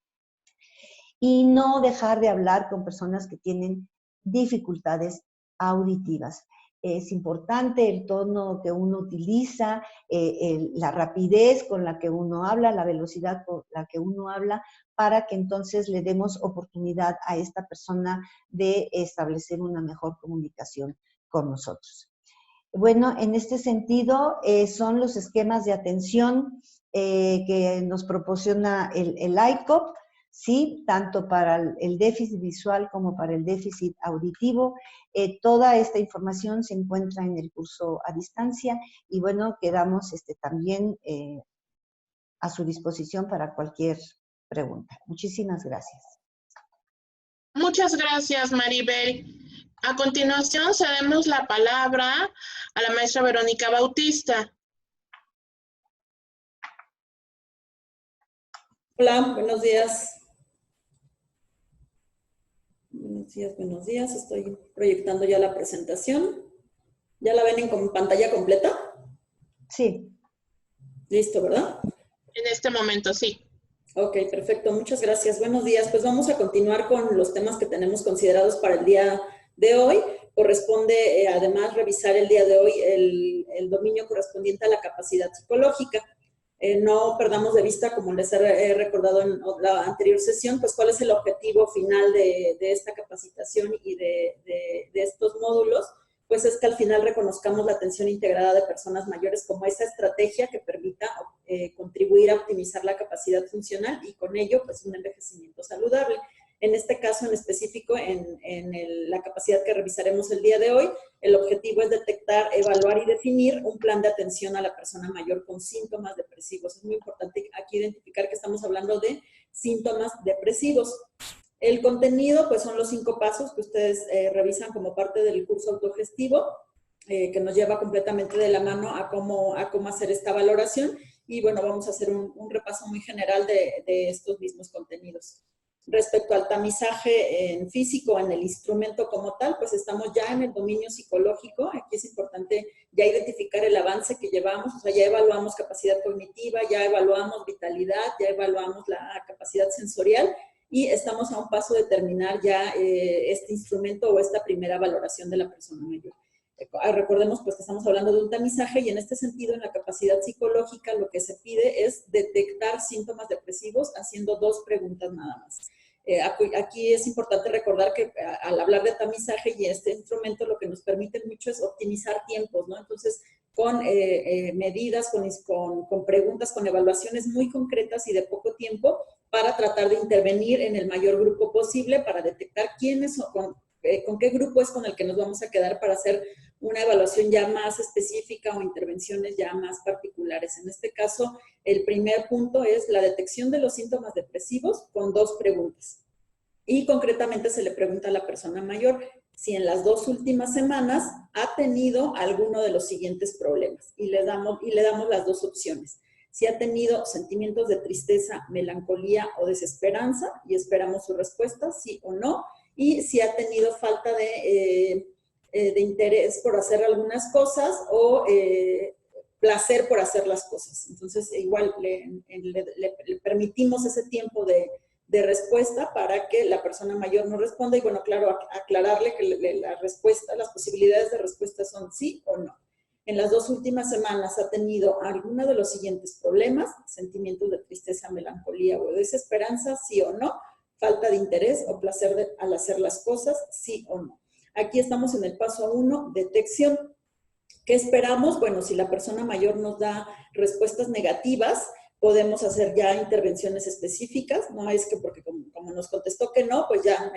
y no dejar de hablar con personas que tienen dificultades auditivas. Es importante el tono que uno utiliza, la rapidez con la que uno habla, la velocidad con la que uno habla, para que entonces le demos oportunidad a esta persona de establecer una mejor comunicación con nosotros. Bueno, en este sentido, son los esquemas de atención que nos proporciona el ICOP, ¿sí? Tanto para el déficit visual como para el déficit auditivo. Toda esta información se encuentra en el curso a distancia y bueno, quedamos también a su disposición para cualquier pregunta. Muchísimas gracias. Muchas gracias, Maribel. A continuación, cedemos la palabra a la maestra Verónica Bautista. Hola, buenos días. Buenos días. Estoy proyectando ya la presentación. ¿Ya la ven en pantalla completa? Sí. Listo, ¿verdad? En este momento, sí. Ok, perfecto. Muchas gracias. Buenos días. Pues vamos a continuar con los temas que tenemos considerados para el día de hoy. Corresponde, además, revisar el día de hoy el dominio correspondiente a la capacidad psicológica. No perdamos de vista, como les he recordado en la anterior sesión, pues cuál es el objetivo final de esta capacitación y de estos módulos, pues es que al final reconozcamos la atención integrada de personas mayores como esa estrategia que permita contribuir a optimizar la capacidad funcional y con ello, pues un envejecimiento saludable. En este caso en específico, en la capacidad que revisaremos el día de hoy, el objetivo es detectar, evaluar y definir un plan de atención a la persona mayor con síntomas depresivos. Es muy importante aquí identificar que estamos hablando de síntomas depresivos. El contenido, pues son los 5 pasos que ustedes revisan como parte del curso autogestivo, que nos lleva completamente de la mano a cómo hacer esta valoración. Y bueno, vamos a hacer un repaso muy general de estos mismos contenidos. Respecto al tamizaje en físico, en el instrumento como tal, pues estamos ya en el dominio psicológico. Aquí es importante ya identificar el avance que llevamos, o sea, ya evaluamos capacidad cognitiva, ya evaluamos vitalidad, ya evaluamos la capacidad sensorial y estamos a un paso de terminar ya este instrumento o esta primera valoración de la persona mayor. Recordemos pues que estamos hablando de un tamizaje y en este sentido en la capacidad psicológica lo que se pide es detectar síntomas depresivos haciendo 2 preguntas nada más. Aquí es importante recordar que al hablar de tamizaje y este instrumento lo que nos permite mucho es optimizar tiempos, ¿no? Entonces con medidas, con preguntas, con evaluaciones muy concretas y de poco tiempo para tratar de intervenir en el mayor grupo posible para detectar quiénes son, con qué grupo es con el que nos vamos a quedar para hacer una evaluación ya más específica o intervenciones ya más particulares. En este caso, el primer punto es la detección de los síntomas depresivos con 2 preguntas. Y concretamente se le pregunta a la persona mayor si en las 2 últimas semanas ha tenido alguno de los siguientes problemas. Y le damos las 2 opciones. Si ha tenido sentimientos de tristeza, melancolía o desesperanza, y esperamos su respuesta, sí o no. Y si ha tenido falta de interés por hacer algunas cosas o placer por hacer las cosas. Entonces, igual le permitimos ese tiempo de respuesta para que la persona mayor nos responda y, bueno, claro, aclararle que la respuesta, las posibilidades de respuesta son sí o no. En las 2 últimas semanas ha tenido alguno de los siguientes problemas: sentimientos de tristeza, melancolía o desesperanza, sí o no. Falta de interés o placer al hacer las cosas, sí o no. Aquí estamos en el paso 1, detección. ¿Qué esperamos? Bueno, si la persona mayor nos da respuestas negativas, podemos hacer ya intervenciones específicas. No es que porque como nos contestó que no, pues ya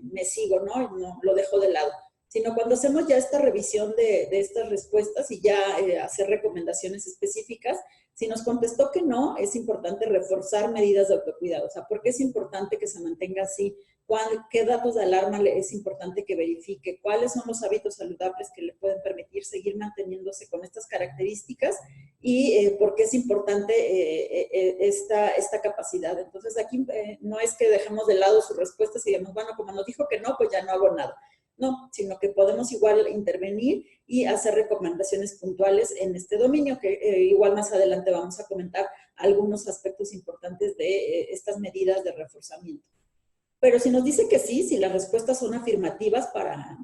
me sigo, ¿no? Y no lo dejo de lado. sino cuando hacemos ya esta revisión de estas respuestas y ya hacer recomendaciones específicas. Si nos contestó que no, es importante reforzar medidas de autocuidado. O sea, ¿por qué es importante que se mantenga así? ¿Qué datos de alarma es importante que verifique? ¿Cuáles son los hábitos saludables que le pueden permitir seguir manteniéndose con estas características? Y por qué es importante esta capacidad. Entonces, aquí no es que dejemos de lado sus respuestas y digamos, bueno, como nos dijo que no, pues ya no hago nada. No, sino que podemos igual intervenir y hacer recomendaciones puntuales en este dominio, que igual más adelante vamos a comentar algunos aspectos importantes de estas medidas de reforzamiento. Pero si nos dice que sí, si las respuestas son afirmativas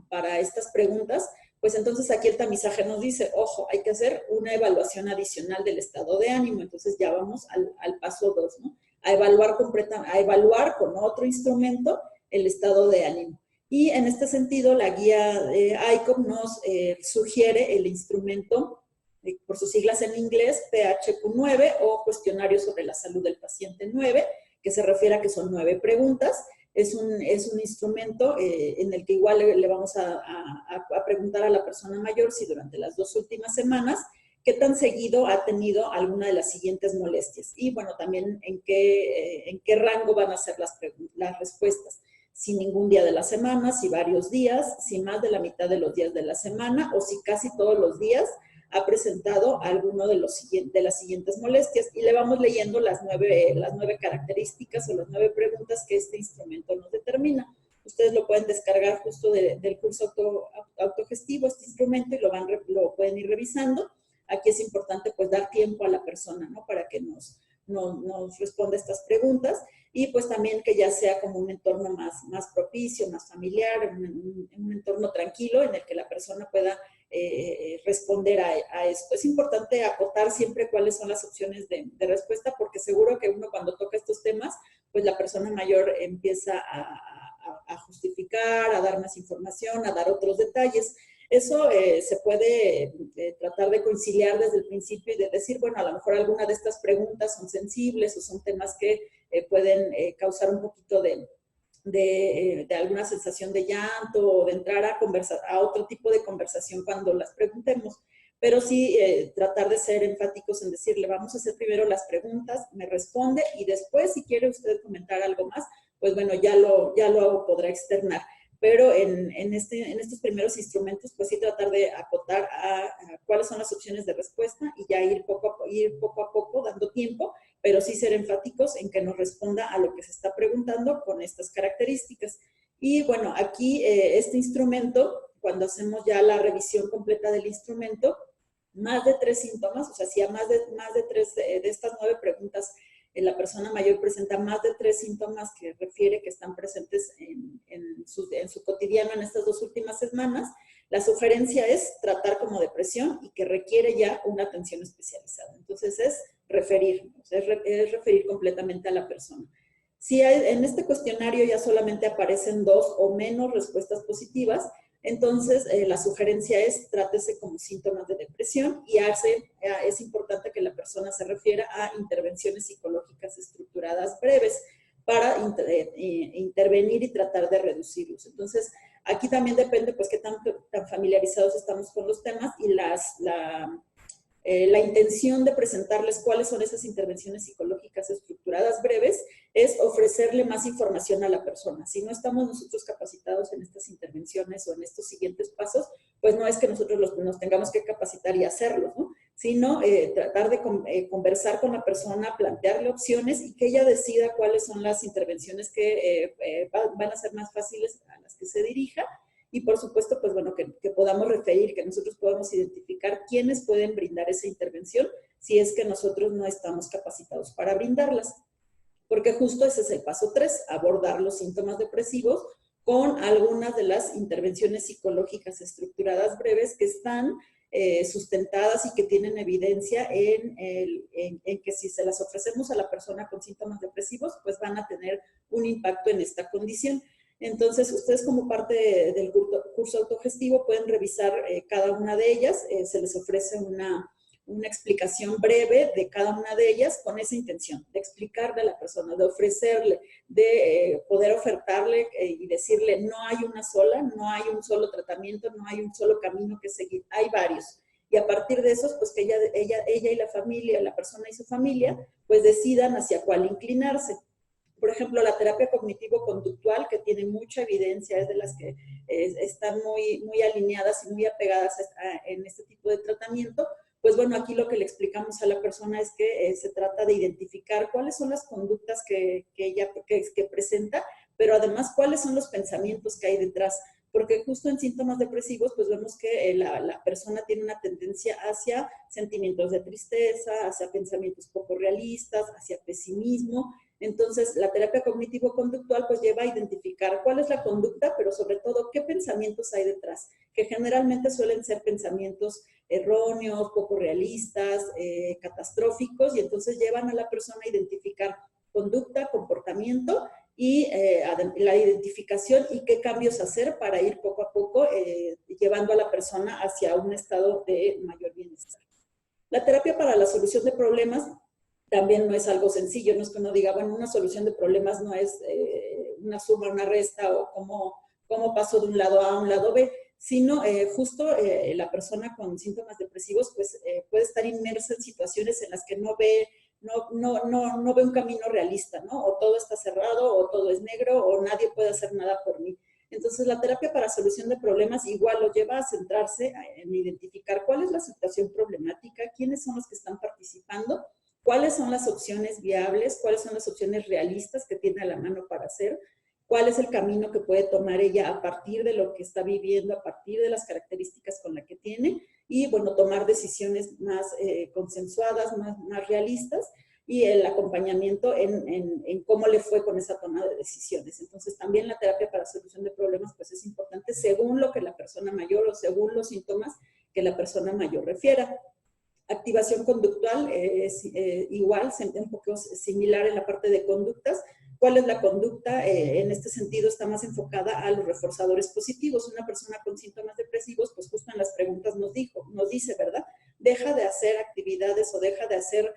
para estas preguntas, pues entonces aquí el tamizaje nos dice, ojo, hay que hacer una evaluación adicional del estado de ánimo. Entonces ya vamos al paso 2, ¿no? A evaluar con otro instrumento el estado de ánimo. Y en este sentido, la guía ICOM nos sugiere el instrumento, por sus siglas en inglés, PHQ-9 o Cuestionario sobre la Salud del Paciente 9, que se refiere a que son 9 preguntas. Es un instrumento en el que igual le vamos a preguntar a la persona mayor si durante las 2 últimas semanas, qué tan seguido ha tenido alguna de las siguientes molestias. Y bueno, también en qué rango van a ser las respuestas. Si ningún día de la semana, si varios días, si más de la mitad de los días de la semana o si casi todos los días ha presentado alguno de las siguientes molestias. Y le vamos leyendo las 9 características o las 9 preguntas que este instrumento nos determina. Ustedes lo pueden descargar justo del curso autogestivo, este instrumento, y lo pueden ir revisando. Aquí es importante pues dar tiempo a la persona, ¿no? Para que nos responda estas preguntas. Y pues también que ya sea como un entorno más propicio, más familiar, un entorno tranquilo en el que la persona pueda responder a esto. Es importante acotar siempre cuáles son las opciones de respuesta, porque seguro que uno cuando toca estos temas, pues la persona mayor empieza a justificar, a dar más información, a dar otros detalles. Eso se puede tratar de conciliar desde el principio y de decir, bueno, a lo mejor alguna de estas preguntas son sensibles o son temas que pueden causar un poquito de alguna sensación de llanto o de entrar a otro tipo de conversación cuando las preguntemos. Pero sí tratar de ser enfáticos en decirle, vamos a hacer primero las preguntas, me responde y después, si quiere usted comentar algo más, pues bueno, ya lo podrá externar. Pero en estos primeros instrumentos, pues sí tratar de acotar a cuáles son las opciones de respuesta y ya ir poco a poco dando tiempo, pero sí ser enfáticos en que nos responda a lo que se está preguntando con estas características. Y bueno, aquí este instrumento, cuando hacemos ya la revisión completa del instrumento, más de 3 síntomas, o sea, si a más de 3 de estas 9 preguntas la persona mayor presenta más de 3 síntomas que refiere que están presentes en su cotidiano en estas 2 últimas semanas, la sugerencia es tratar como depresión y que requiere ya una atención especializada. Entonces es referir, o sea, es referir completamente a la persona. Si en este cuestionario ya solamente aparecen 2 o menos respuestas positivas, entonces la sugerencia es trátese como síntomas de depresión y es importante que la persona se refiera a intervenciones psicológicas estructuradas breves para intervenir y tratar de reducirlos. Entonces, aquí también depende pues qué tan familiarizados estamos con los temas y la intención de presentarles cuáles son esas intervenciones psicológicas estructuradas breves es ofrecerle más información a la persona. Si no estamos nosotros capacitados en estas intervenciones o en estos siguientes pasos, pues no es que nosotros nos tengamos que capacitar y hacerlos, ¿no? Sino tratar de conversar con la persona, plantearle opciones y que ella decida cuáles son las intervenciones que van a ser más fáciles a las que se dirija. Y por supuesto, pues bueno, que podamos referir, que nosotros podamos identificar quiénes pueden brindar esa intervención si es que nosotros no estamos capacitados para brindarlas. Porque justo ese es el paso 3, abordar los síntomas depresivos con algunas de las intervenciones psicológicas estructuradas breves que están sustentadas y que tienen evidencia en que si se las ofrecemos a la persona con síntomas depresivos, pues van a tener un impacto en esta condición. Entonces, ustedes como parte del curso autogestivo pueden revisar cada una de ellas. Se les ofrece una explicación breve de cada una de ellas con esa intención, de explicarle a la persona, de ofrecerle, de poder ofertarle y decirle, no hay una sola, no hay un solo tratamiento, no hay un solo camino que seguir, hay varios. Y a partir de esos, pues que ella y la familia, la persona y su familia, pues decidan hacia cuál inclinarse. Por ejemplo, la terapia cognitivo-conductual, que tiene mucha evidencia, es de las que están muy alineadas y muy apegadas en este tipo de tratamiento, pues bueno, aquí lo que le explicamos a la persona es que se trata de identificar cuáles son las conductas que ella presenta, pero además cuáles son los pensamientos que hay detrás. Porque justo en síntomas depresivos, pues vemos que la persona tiene una tendencia hacia sentimientos de tristeza, hacia pensamientos poco realistas, hacia pesimismo. Entonces, la terapia cognitivo-conductual pues lleva a identificar cuál es la conducta, pero sobre todo qué pensamientos hay detrás, que generalmente suelen ser pensamientos erróneos, poco realistas, catastróficos, y entonces llevan a la persona a identificar conducta, comportamiento y la identificación y qué cambios hacer para ir poco a poco llevando a la persona hacia un estado de mayor bienestar. La terapia para la solución de problemas también no es algo sencillo, no es que uno diga, bueno, una solución de problemas no es una suma, una resta o cómo paso de un lado A a un lado B, sino justo la persona con síntomas depresivos pues puede estar inmersa en situaciones en las que no ve un camino realista, ¿no? O todo está cerrado, o todo es negro, o nadie puede hacer nada por mí. Entonces, la terapia para solución de problemas igual lo lleva a centrarse en identificar cuál es la situación problemática, quiénes son los que están participando, cuáles son las opciones viables, cuáles son las opciones realistas que tiene a la mano para hacer, cuál es el camino que puede tomar ella a partir de lo que está viviendo, a partir de las características con las que tiene, y bueno, tomar decisiones más consensuadas, más realistas, y el acompañamiento en cómo le fue con esa toma de decisiones. Entonces, también la terapia para solución de problemas pues es importante según lo que la persona mayor o según los síntomas que la persona mayor refiera. Activación conductual es igual, un poco similar en la parte de conductas. ¿Cuál es la conducta? En este sentido está más enfocada a los reforzadores positivos. Una persona con síntomas depresivos, pues justo en las preguntas nos dice, ¿verdad? Deja de hacer actividades o deja de hacer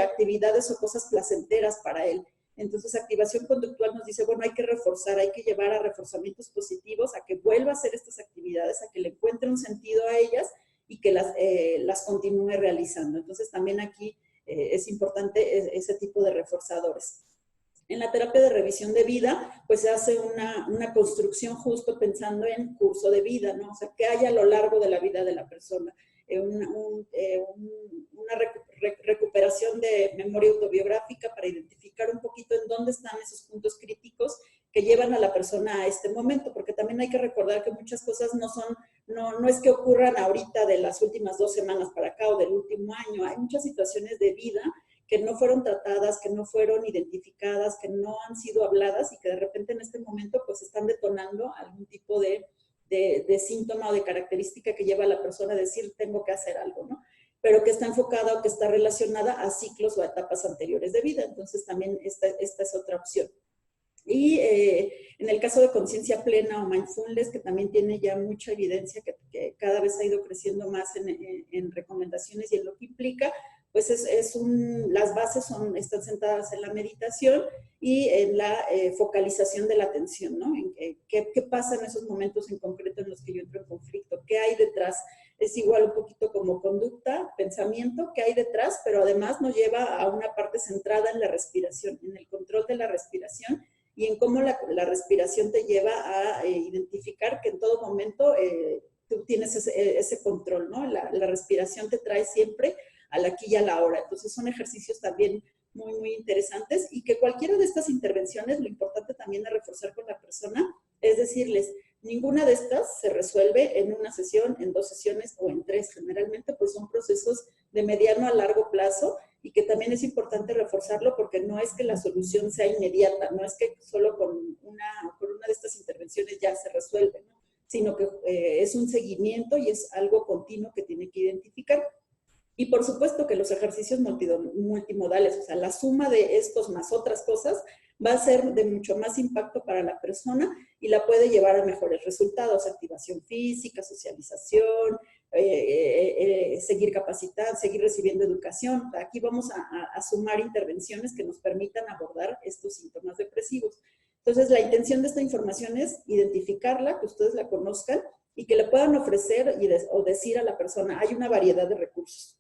actividades o cosas placenteras para él. Entonces, activación conductual nos dice, bueno, hay que reforzar, hay que llevar a reforzamientos positivos, a que vuelva a hacer estas actividades, a que le encuentre un sentido a ellas y que las continúe realizando. Entonces, también aquí es importante ese tipo de reforzadores. En la terapia de revisión de vida, pues se hace una construcción justo pensando en curso de vida, ¿no? O sea, ¿qué hay a lo largo de la vida de la persona? Una recuperación de memoria autobiográfica para identificar un poquito en dónde están esos puntos críticos que llevan a la persona a este momento, porque también hay que recordar que muchas cosas no es que ocurran ahorita de las últimas 2 semanas para acá o del último año. Hay muchas situaciones de vida que no fueron tratadas, que no fueron identificadas, que no han sido habladas y que de repente en este momento pues están detonando algún tipo de síntoma o de característica que lleva a la persona a decir tengo que hacer algo, ¿no? Pero que está enfocada o que está relacionada a ciclos o a etapas anteriores de vida. Entonces también esta es otra opción. Y en el caso de conciencia plena o mindfulness, que también tiene ya mucha evidencia, que cada vez ha ido creciendo más en recomendaciones y en lo que implica, pues las bases están sentadas en la meditación y en la focalización de la atención, ¿no? En qué pasa en esos momentos en concreto en los que yo entro en conflicto, qué hay detrás. Es igual un poquito como conducta, pensamiento, qué hay detrás, pero además nos lleva a una parte centrada en la respiración, en el control de la respiración y en cómo la respiración te lleva a identificar que en todo momento tú tienes ese control, ¿no? La respiración te trae siempre al aquí y a la hora. Entonces son ejercicios también muy, muy interesantes y que cualquiera de estas intervenciones, lo importante también es reforzar con la persona, es decirles, ninguna de estas se resuelve en una sesión, en 2 sesiones o en 3. Generalmente pues son procesos de mediano a largo plazo y que también es importante reforzarlo porque no es que la solución sea inmediata, no es que solo con una de estas intervenciones ya se resuelve, ¿no? Sino que es un seguimiento y es algo continuo que tiene que identificar. Y por supuesto que los ejercicios multimodales, o sea, la suma de estos más otras cosas, va a ser de mucho más impacto para la persona y la puede llevar a mejores resultados, activación física, socialización, seguir capacitando, seguir recibiendo educación. Aquí vamos a sumar intervenciones que nos permitan abordar estos síntomas depresivos. Entonces, la intención de esta información es identificarla, que ustedes la conozcan y que le puedan ofrecer o decir a la persona, hay una variedad de recursos.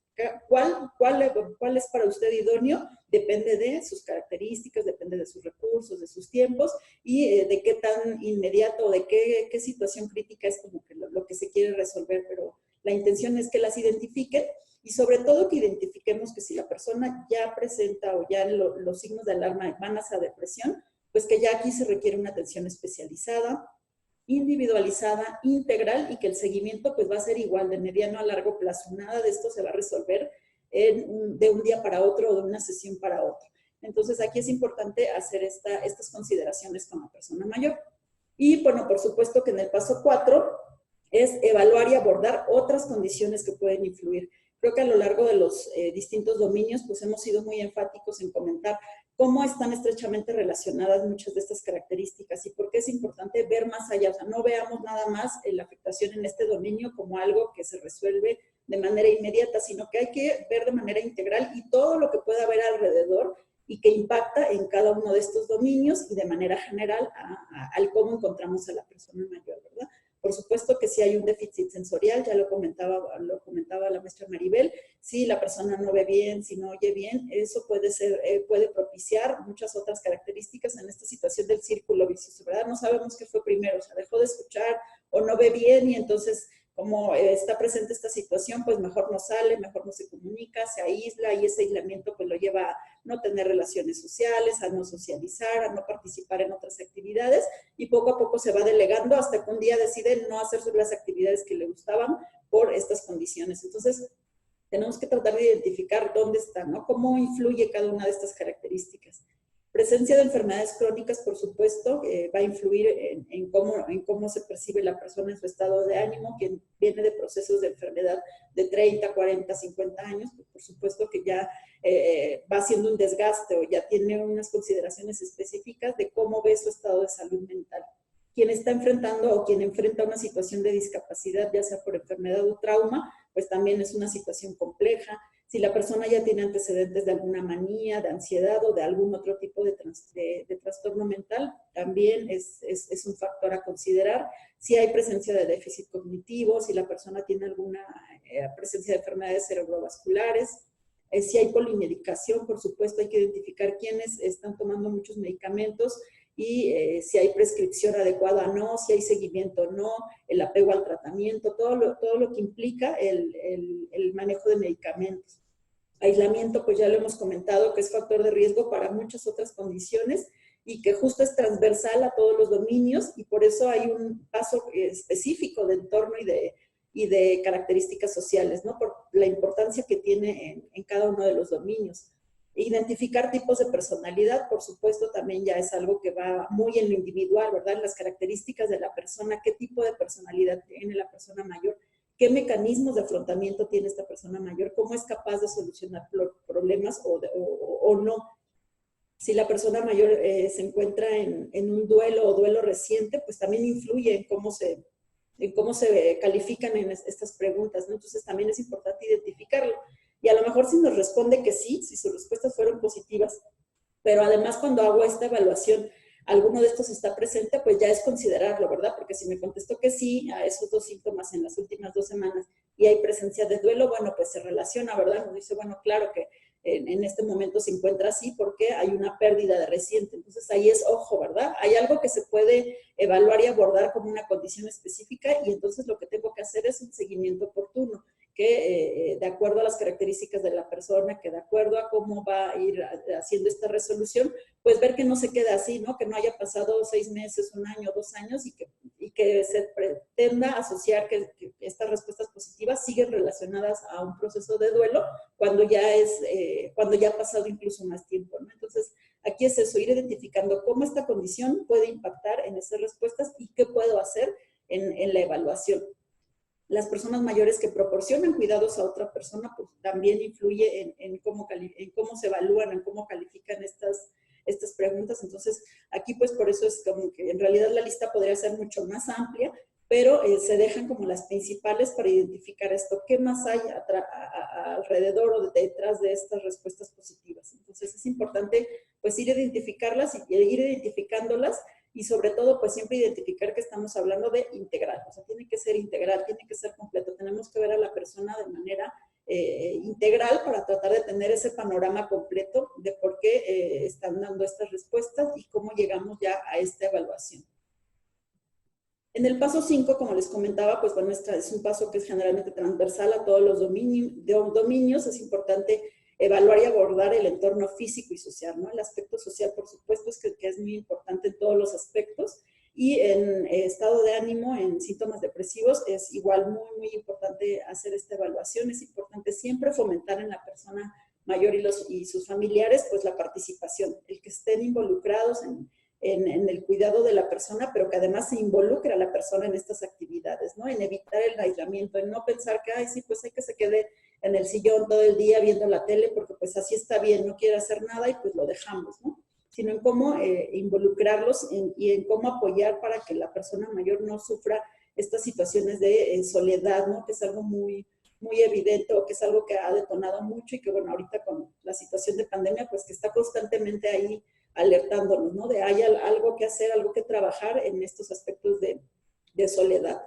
¿Cuál es para usted idóneo? Depende de sus características, depende de sus recursos, de sus tiempos y de qué tan inmediato o de qué situación crítica es como que lo que se quiere resolver, pero la intención es que las identifiquen y sobre todo que identifiquemos que si la persona ya presenta o ya los signos de alarma van hacia depresión, pues que ya aquí se requiere una atención especializada, individualizada, integral y que el seguimiento pues va a ser igual de mediano a largo plazo. Nada de esto se va a resolver de un día para otro o de una sesión para otra. Entonces aquí es importante hacer estas consideraciones con la persona mayor. Y bueno, por supuesto que en el paso 4 es evaluar y abordar otras condiciones que pueden influir. Creo que a lo largo de los distintos dominios pues hemos sido muy enfáticos en comentar cómo están estrechamente relacionadas muchas de estas características y por qué es importante ver más allá. O sea, no veamos nada más la afectación en este dominio como algo que se resuelve de manera inmediata, sino que hay que ver de manera integral y todo lo que pueda haber alrededor y que impacta en cada uno de estos dominios y de manera general al cómo encontramos a la persona mayor, ¿verdad? Por supuesto que si hay un déficit sensorial, ya lo comentaba la maestra Maribel, si la persona no ve bien, si no oye bien, eso puede propiciar muchas otras características en esta situación del círculo vicioso, ¿verdad? No sabemos qué fue primero, o sea, dejó de escuchar o no ve bien y entonces como está presente esta situación, pues mejor no sale, mejor no se comunica, se aísla y ese aislamiento pues lo lleva a no tener relaciones sociales, a no socializar, a no participar en otras actividades y poco a poco se va delegando hasta que un día decide no hacer las actividades que le gustaban por estas condiciones. Entonces, tenemos que tratar de identificar dónde está, ¿no? Cómo influye cada una de estas características. Presencia de enfermedades crónicas, por supuesto, va a influir en cómo se percibe la persona en su estado de ánimo, quien viene de procesos de enfermedad de 30, 40, 50 años, pues por supuesto que ya va haciendo un desgaste o ya tiene unas consideraciones específicas de cómo ve su estado de salud mental. Quien está enfrentando o quien enfrenta una situación de discapacidad, ya sea por enfermedad o trauma, pues también es una situación compleja. Si la persona ya tiene antecedentes de alguna manía, de ansiedad o de algún otro tipo de trastorno mental, también es un factor a considerar. Si hay presencia de déficit cognitivo, si la persona tiene alguna presencia de enfermedades cerebrovasculares, si hay polimedicación, por supuesto, hay que identificar quiénes están tomando muchos medicamentos y si hay prescripción adecuada o no, si hay seguimiento o no, el apego al tratamiento, todo lo que implica el manejo de medicamentos. Aislamiento, pues ya lo hemos comentado, que es factor de riesgo para muchas otras condiciones y que justo es transversal a todos los dominios y por eso hay un paso específico de entorno y de características sociales, ¿no? Por la importancia que tiene en cada uno de los dominios. Identificar tipos de personalidad, por supuesto, también ya es algo que va muy en lo individual, ¿verdad? Las características de la persona, qué tipo de personalidad tiene la persona mayor, qué mecanismos de afrontamiento tiene esta persona mayor, cómo es capaz de solucionar problemas o no. Si la persona mayor se encuentra en un duelo o duelo reciente, pues también influye en cómo se califican en estas preguntas, ¿no? Entonces también es importante identificarlo. Y a lo mejor si nos responde que sí, si sus respuestas fueron positivas, pero además cuando hago esta evaluación, alguno de estos está presente, pues ya es considerarlo, ¿verdad? Porque si me contestó que sí a esos 2 síntomas en las últimas 2 semanas y hay presencia de duelo, bueno, pues se relaciona, ¿verdad? Nos dice, bueno, claro que en este momento se encuentra así porque hay una pérdida de reciente. Entonces ahí es ojo, ¿verdad? Hay algo que se puede evaluar y abordar como una condición específica y entonces lo que tengo que hacer es un seguimiento oportuno, que de acuerdo a las características de la persona, que de acuerdo a cómo va a ir haciendo esta resolución, pues ver que no se quede así, ¿no? Que no haya pasado 6 meses, 1 año, 2 años y que se pretenda asociar que estas respuestas positivas siguen relacionadas a un proceso de duelo cuando ya ha pasado incluso más tiempo, ¿no? Entonces, aquí es eso, ir identificando cómo esta condición puede impactar en esas respuestas y qué puedo hacer en la evaluación. Las personas mayores que proporcionan cuidados a otra persona, pues también influye en cómo se evalúan, en cómo califican estas preguntas. Entonces, aquí pues por eso es como que en realidad la lista podría ser mucho más amplia, pero se dejan como las principales para identificar esto, qué más hay alrededor o detrás de estas respuestas positivas. Entonces es importante pues ir a identificarlas y ir identificándolas, y sobre todo pues siempre identificar que estamos hablando de integral, o sea, tiene que ser integral, tiene que ser completo, tenemos que ver a la persona de manera integral para tratar de tener ese panorama completo de por qué están dando estas respuestas y cómo llegamos ya a esta evaluación. En el paso 5, como les comentaba, pues bueno, es un paso que es generalmente transversal a todos los dominios. Es importante evaluar y abordar el entorno físico y social, ¿no? El aspecto social, por supuesto, es que es muy importante en todos los aspectos. Y en estado de ánimo, en síntomas depresivos, es igual muy, muy importante hacer esta evaluación. Es importante siempre fomentar en la persona mayor y sus familiares, pues la participación, el que estén involucrados en el cuidado de la persona, pero que además se involucre a la persona en estas actividades, ¿no? En evitar el aislamiento, en no pensar que, ay, sí, pues hay que se quede en el sillón todo el día viendo la tele, porque pues así está bien, no quiere hacer nada y pues lo dejamos, ¿no? Sino en cómo involucrarlos y en cómo apoyar para que la persona mayor no sufra estas situaciones de soledad, ¿no? Que es algo muy, muy evidente, o que es algo que ha detonado mucho y que, bueno, ahorita con la situación de pandemia, pues que está constantemente ahí alertándonos, ¿no? De hay algo que hacer, algo que trabajar en estos aspectos de soledad.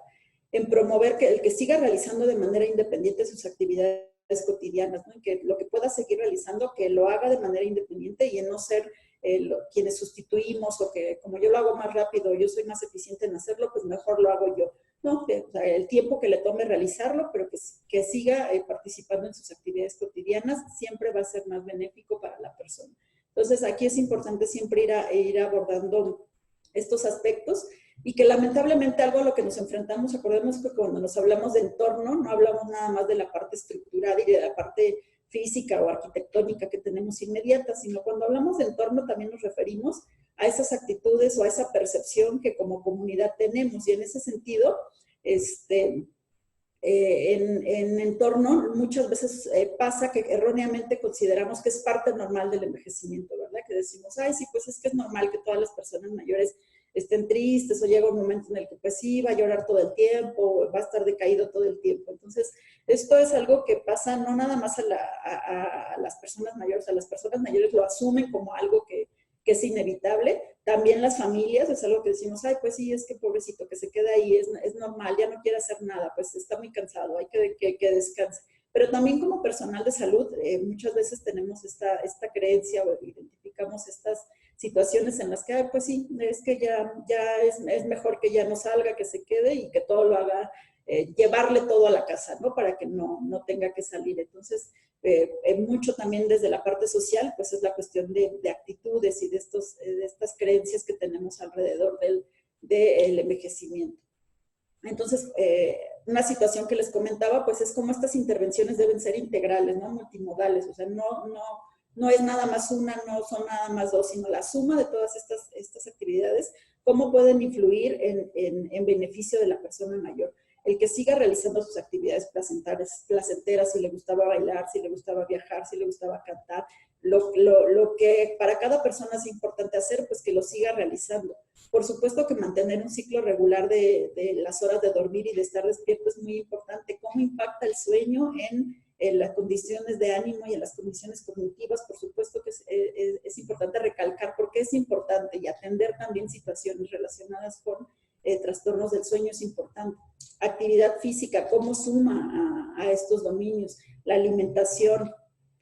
En promover que el que siga realizando de manera independiente sus actividades cotidianas, ¿no? Que lo que pueda seguir realizando, que lo haga de manera independiente y en no ser quienes sustituimos, o que como yo lo hago más rápido, yo soy más eficiente en hacerlo, pues mejor lo hago yo. No, o sea, el tiempo que le tome realizarlo, pero que siga participando en sus actividades cotidianas, siempre va a ser más benéfico para la persona. Entonces, aquí es importante siempre ir abordando estos aspectos, y que lamentablemente algo a lo que nos enfrentamos, acordemos que cuando nos hablamos de entorno, no hablamos nada más de la parte estructural y de la parte física o arquitectónica que tenemos inmediata, sino cuando hablamos de entorno también nos referimos a esas actitudes o a esa percepción que como comunidad tenemos. Y en ese sentido, en entorno muchas veces pasa que erróneamente consideramos que es parte normal del envejecimiento, ¿verdad? Que decimos, ay, sí, pues es que es normal que todas las personas mayores estén tristes, o llega un momento en el que pues sí, va a llorar todo el tiempo, va a estar decaído todo el tiempo. Entonces, esto es algo que pasa no nada más a las personas mayores, a las personas mayores lo asumen como algo que es inevitable. También las familias, es algo que decimos, ay, pues sí, es que pobrecito, que se queda ahí, es normal, ya no quiere hacer nada, pues está muy cansado, hay que descanse. Pero también como personal de salud, muchas veces tenemos esta creencia, o identificamos estas situaciones en las que, pues sí, es que ya es mejor que ya no salga, que se quede y que todo lo haga, llevarle todo a la casa, ¿no? Para que no tenga que salir. Entonces, mucho también desde la parte social, pues es la cuestión de actitudes y de estas creencias que tenemos alrededor del envejecimiento. Entonces, una situación que les comentaba, pues es cómo estas intervenciones deben ser integrales, ¿no? Multimodales, o sea, no es nada más una, no son nada más dos, sino la suma de todas estas actividades, cómo pueden influir en beneficio de la persona mayor. El que siga realizando sus actividades placenteras, si le gustaba bailar, si le gustaba viajar, si le gustaba cantar, lo que para cada persona es importante hacer, pues que lo siga realizando. Por supuesto que mantener un ciclo regular de las horas de dormir y de estar despierto es muy importante. ¿Cómo impacta el sueño en las condiciones de ánimo y en las condiciones cognitivas? Por supuesto que es importante recalcar por qué es importante, y atender también situaciones relacionadas con trastornos del sueño es importante. Actividad física, ¿cómo suma a estos dominios? La alimentación,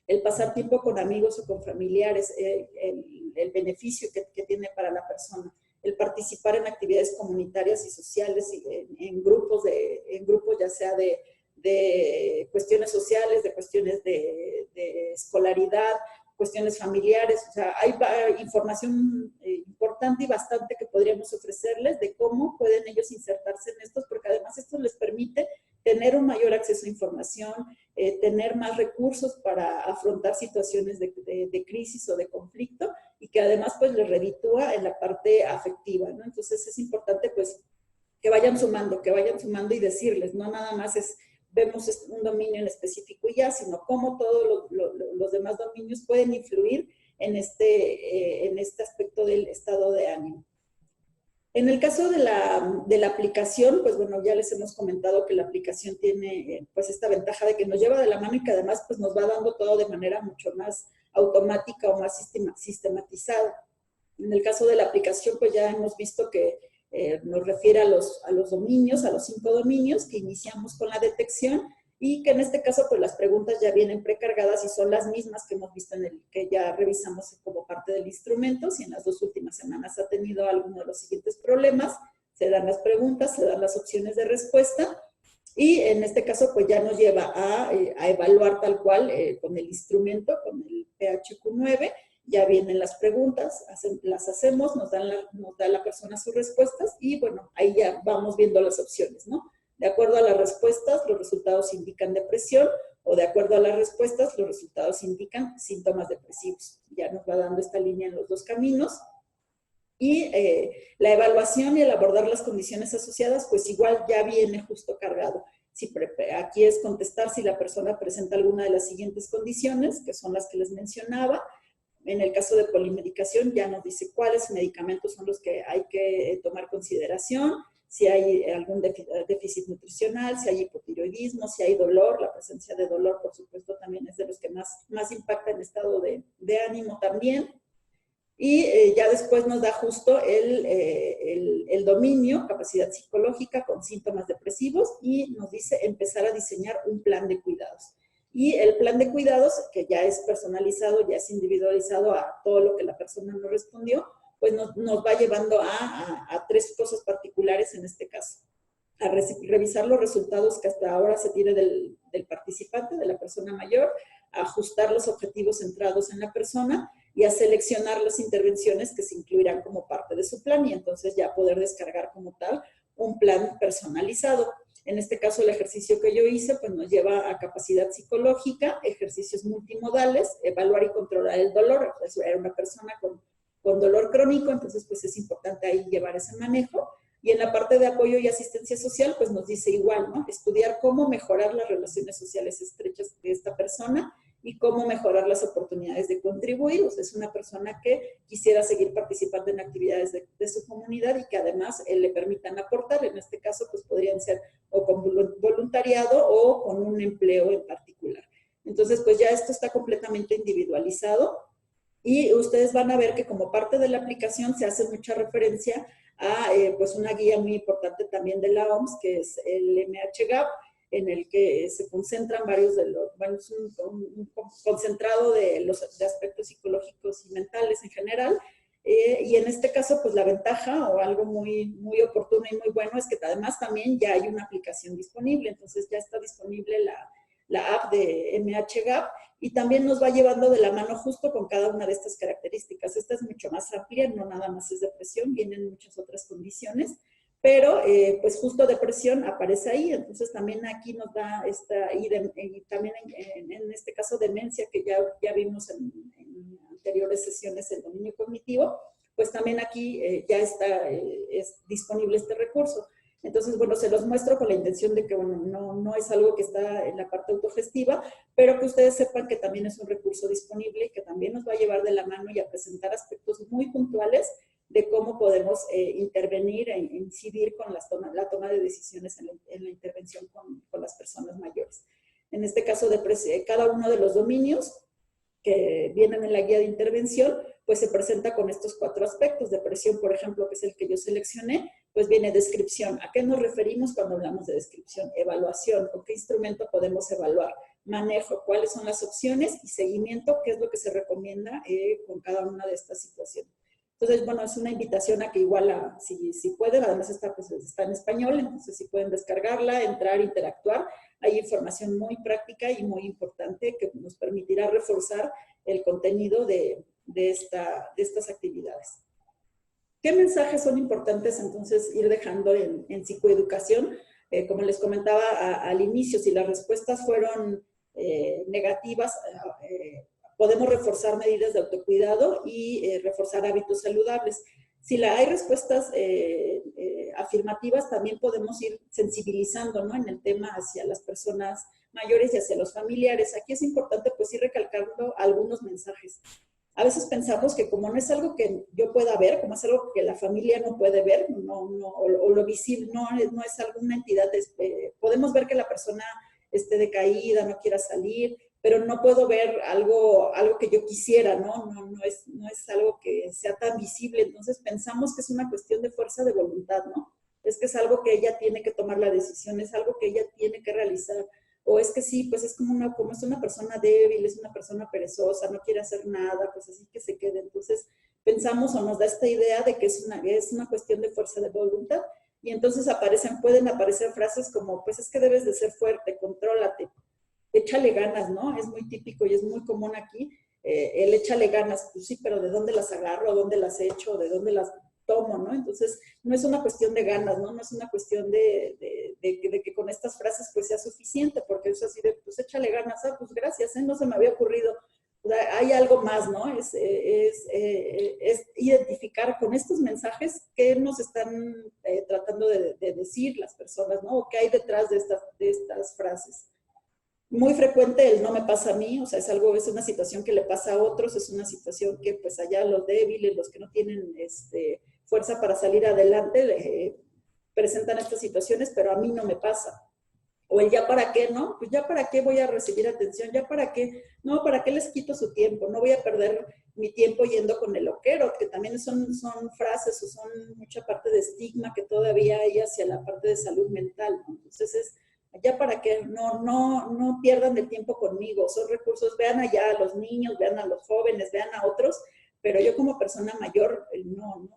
el pasar tiempo con amigos o con familiares, el beneficio que tiene para la persona, el participar en actividades comunitarias y sociales, y en grupos ya sea de cuestiones sociales, de cuestiones de escolaridad, cuestiones familiares. O sea, hay información importante y bastante que podríamos ofrecerles de cómo pueden ellos insertarse en estos, porque además esto les permite tener un mayor acceso a información, tener más recursos para afrontar situaciones de crisis o de conflicto, y que además pues les reditúa en la parte afectiva, ¿no? Entonces es importante pues que vayan sumando y decirles, no nada más vemos un dominio en específico y ya, sino cómo todos los demás dominios pueden influir en este aspecto del estado de ánimo. En el caso de la aplicación, pues bueno, ya les hemos comentado que la aplicación tiene pues esta ventaja de que nos lleva de la mano y que además pues nos va dando todo de manera mucho más automática o más sistematizada. En el caso de la aplicación, pues ya hemos visto que nos refiere a los dominios, a los 5 dominios que iniciamos con la detección, y que en este caso pues las preguntas ya vienen precargadas y son las mismas que hemos visto que ya revisamos como parte del instrumento. Si en las 2 últimas semanas ha tenido alguno de los siguientes problemas, se dan las preguntas, se dan las opciones de respuesta, y en este caso pues ya nos lleva a evaluar tal cual con el instrumento, con el PHQ-9, ya vienen las preguntas, las hacemos, nos da la persona sus respuestas, y bueno, ahí ya vamos viendo las opciones, ¿no? De acuerdo a las respuestas, los resultados indican depresión, o de acuerdo a las respuestas, los resultados indican síntomas depresivos. Ya nos va dando esta línea en los 2 caminos. Y la evaluación y el abordar las condiciones asociadas, pues igual ya viene justo cargado. Aquí es contestar si la persona presenta alguna de las siguientes condiciones, que son las que les mencionaba. En el caso de polimedicación ya nos dice cuáles medicamentos son los que hay que tomar consideración, si hay algún déficit nutricional, si hay hipotiroidismo, si hay dolor. La presencia de dolor, por supuesto, también es de los que más impacta el estado de ánimo también. Y ya después nos da justo el dominio, capacidad psicológica con síntomas depresivos, y nos dice empezar a diseñar un plan de cuidados. Y el plan de cuidados, que ya es personalizado, ya es individualizado a todo lo que la persona nos respondió, pues nos va llevando a 3 cosas particulares en este caso. A revisar los resultados que hasta ahora se tiene del participante, de la persona mayor, a ajustar los objetivos centrados en la persona y a seleccionar las intervenciones que se incluirán como parte de su plan, y entonces ya poder descargar como tal un plan personalizado. En este caso, el ejercicio que yo hice pues nos lleva a capacidad psicológica, ejercicios multimodales, evaluar y controlar el dolor. Pues, era una persona con dolor crónico, entonces pues es importante ahí llevar ese manejo. Y en la parte de apoyo y asistencia social, pues nos dice igual, ¿no? Estudiar cómo mejorar las relaciones sociales estrechas de esta persona y cómo mejorar las oportunidades de contribuir. O sea, es una persona que quisiera seguir participando en actividades de su comunidad y que además le permitan aportar. En este caso, pues podrían ser o con voluntariado o con un empleo en particular. Entonces, pues ya esto está completamente individualizado, y ustedes van a ver que como parte de la aplicación se hace mucha referencia a pues una guía muy importante también de la OMS, que es el MHGAP, en el que se concentran varios de los, bueno, es un concentrado de aspectos psicológicos y mentales en general. Y en este caso, pues la ventaja o algo muy, muy oportuno y muy bueno es que además también ya hay una aplicación disponible. Entonces ya está disponible la app de MHGAP, y también nos va llevando de la mano justo con cada una de estas características. Esta es mucho más amplia, no nada más es depresión, vienen muchas otras condiciones, pero pues justo depresión aparece ahí. Entonces también aquí nos da y también en este caso demencia, que ya vimos en anteriores sesiones, el dominio cognitivo, pues también aquí ya es disponible este recurso. Entonces, bueno, se los muestro con la intención de que, bueno, no es algo que está en la parte autogestiva, pero que ustedes sepan que también es un recurso disponible y que también nos va a llevar de la mano y a presentar aspectos muy puntuales de cómo podemos intervenir e incidir con la toma de decisiones en la intervención con las personas mayores. En este caso, cada uno de los dominios que vienen en la guía de intervención, pues se presenta con estos 4 aspectos. Depresión, por ejemplo, que es el que yo seleccioné, pues viene descripción. ¿A qué nos referimos cuando hablamos de descripción? Evaluación. ¿Con qué instrumento podemos evaluar? Manejo. ¿Cuáles son las opciones? Y seguimiento. ¿Qué es lo que se recomienda con cada una de estas situaciones? Entonces, bueno, es una invitación a que igual, si pueden, además pues, está en español, entonces si pueden descargarla, entrar, interactuar. Hay información muy práctica y muy importante que nos permitirá reforzar el contenido de estas actividades. ¿Qué mensajes son importantes entonces ir dejando en psicoeducación? Como les comentaba al inicio, si las respuestas fueron negativas, podemos reforzar medidas de autocuidado y reforzar hábitos saludables. Si hay respuestas afirmativas, también podemos ir sensibilizando, ¿no?, en el tema hacia las personas mayores y hacia los familiares. Aquí es importante pues ir recalcando algunos mensajes. a veces pensamos que como no es algo que yo pueda ver, como es algo que la familia no puede ver, o lo visible, no es alguna entidad, podemos ver que la persona esté decaída, no quiera salir, pero no puedo ver algo que yo quisiera, no es algo que sea tan visible. Entonces pensamos que es una cuestión de fuerza de voluntad, ¿no? Es que es algo que ella tiene que tomar la decisión, es algo que ella tiene que realizar. O es que sí, pues es como es una persona débil, es una persona perezosa, no quiere hacer nada, pues así que se quede. Entonces pensamos o nos da esta idea de que es una cuestión de fuerza de voluntad. Y entonces pueden aparecer frases como, pues es que debes de ser fuerte, contrólate, échale ganas, ¿no? Es muy típico y es muy común aquí, el échale ganas, pues sí, pero ¿de dónde las agarro? ¿Dónde las echo? ¿De dónde las tomo? ¿No? Entonces, no es una cuestión de ganas, ¿no? No es una cuestión de que con estas frases pues sea suficiente, porque es así de, pues échale ganas, pues gracias, no se me había ocurrido. O sea, hay algo más, ¿no? Es identificar con estos mensajes qué nos están tratando de decir las personas, ¿no? O qué hay detrás de estas frases. Muy frecuente el no me pasa a mí, o sea, es una situación que le pasa a otros, es una situación que pues allá los débiles, los que no tienen fuerza para salir adelante, presentan estas situaciones, pero a mí no me pasa. O el ya para qué, ¿no? Pues ya para qué voy a recibir atención, ya para qué, no, para qué les quito su tiempo, no voy a perder mi tiempo yendo con el loquero, que también son frases o son mucha parte de estigma que todavía hay hacia la parte de salud mental, ¿no? Entonces ya para que no pierdan el tiempo conmigo, son recursos, vean allá a los niños, vean a los jóvenes, vean a otros, pero yo como persona mayor, no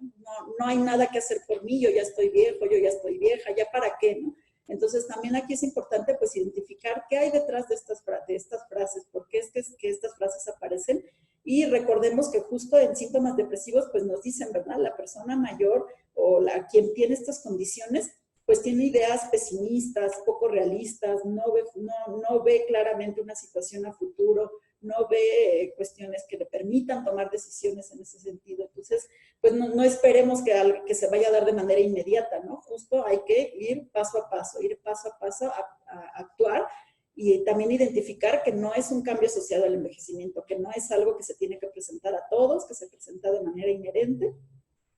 hay nada que hacer por mí, yo ya estoy viejo, yo ya estoy vieja, ya para qué, ¿no? Entonces también aquí es importante pues identificar qué hay detrás de estas frases, por qué es que estas frases aparecen, y recordemos que justo en síntomas depresivos pues nos dicen, ¿verdad? La persona mayor o quien tiene estas condiciones pues tiene ideas pesimistas, poco realistas, no ve claramente una situación a futuro, no ve cuestiones que le permitan tomar decisiones en ese sentido. Entonces, pues no esperemos que se vaya a dar de manera inmediata, ¿no? Justo hay que ir paso a paso a actuar, y también identificar que no es un cambio asociado al envejecimiento, que no es algo que se tiene que presentar a todos, que se presenta de manera inherente,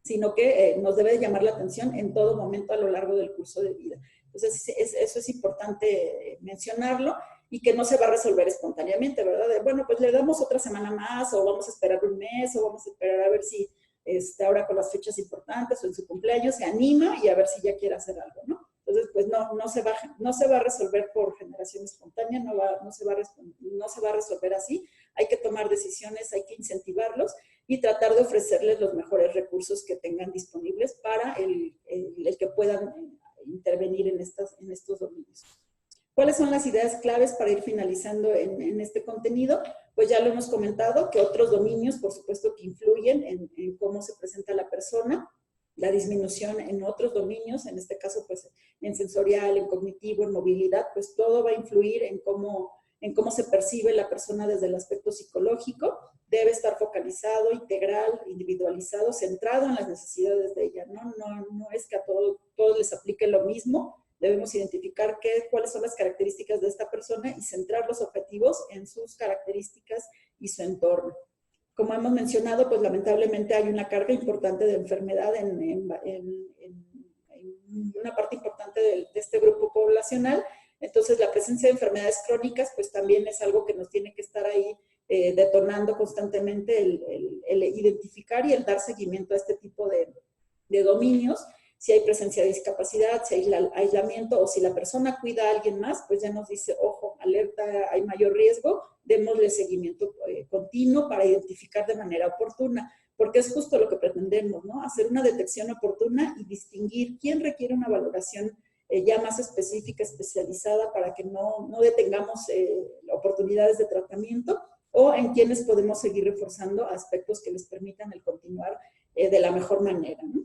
sino que nos debe llamar la atención en todo momento a lo largo del curso de vida. Entonces, eso es importante mencionarlo, y que no se va a resolver espontáneamente, ¿verdad? Bueno, pues le damos otra semana más, o vamos a esperar un mes, o vamos a esperar a ver si ahora con las fechas importantes o en su cumpleaños se anima y a ver si ya quiere hacer algo, ¿no? Entonces, pues no se va a resolver por generación espontánea, no se va a resolver así. Hay que tomar decisiones, hay que incentivarlos y tratar de ofrecerles los mejores recursos que tengan disponibles para el que puedan intervenir en estos dominios. ¿Cuáles son las ideas claves para ir finalizando en este contenido? Pues ya lo hemos comentado, que otros dominios, por supuesto, que influyen en cómo se presenta la persona, la disminución en otros dominios, en este caso, pues en sensorial, en cognitivo, en movilidad, pues todo va a influir en cómo se percibe la persona desde el aspecto psicológico. Debe estar focalizado, integral, individualizado, centrado en las necesidades de ella, ¿no? No es que a todos les aplique lo mismo. Debemos identificar cuáles son las características de esta persona y centrar los objetivos en sus características y su entorno. Como hemos mencionado, pues lamentablemente hay una carga importante de enfermedad en una parte importante de este grupo poblacional. Entonces, la presencia de enfermedades crónicas, pues también es algo que nos tiene que estar ahí detonando constantemente el identificar y el dar seguimiento a este tipo de dominios. Si hay presencia de discapacidad, si hay aislamiento, o si la persona cuida a alguien más, pues ya nos dice, ojo, alerta, hay mayor riesgo, démosle seguimiento continuo para identificar de manera oportuna, porque es justo lo que pretendemos, ¿no? Hacer una detección oportuna y distinguir quién requiere una valoración ya más específica, especializada, para que no detengamos oportunidades de tratamiento, o en quienes podemos seguir reforzando aspectos que les permitan el continuar de la mejor manera, ¿no?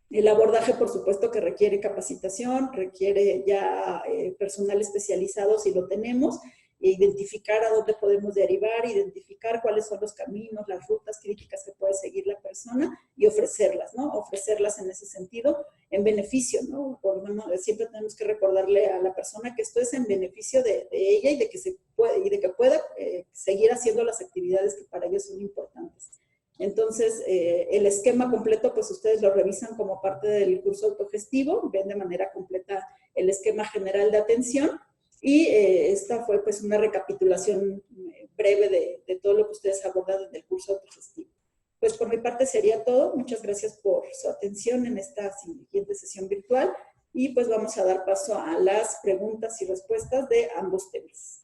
El abordaje, por supuesto, que requiere capacitación, requiere ya personal especializado si lo tenemos, identificar a dónde podemos derivar, identificar cuáles son los caminos, las rutas críticas que puede seguir la persona y ofrecerlas, ¿no? Ofrecerlas en ese sentido, en beneficio, ¿no? Siempre tenemos que recordarle a la persona que esto es en beneficio de ella y de que pueda seguir haciendo las actividades que para ellos son importantes. Entonces, el esquema completo, pues ustedes lo revisan como parte del curso autogestivo, ven de manera completa el esquema general de atención. Y esta fue pues una recapitulación breve de todo lo que ustedes abordaron en el curso autogestivo. Pues por mi parte sería todo. Muchas gracias por su atención en esta siguiente sesión virtual y pues vamos a dar paso a las preguntas y respuestas de ambos temas.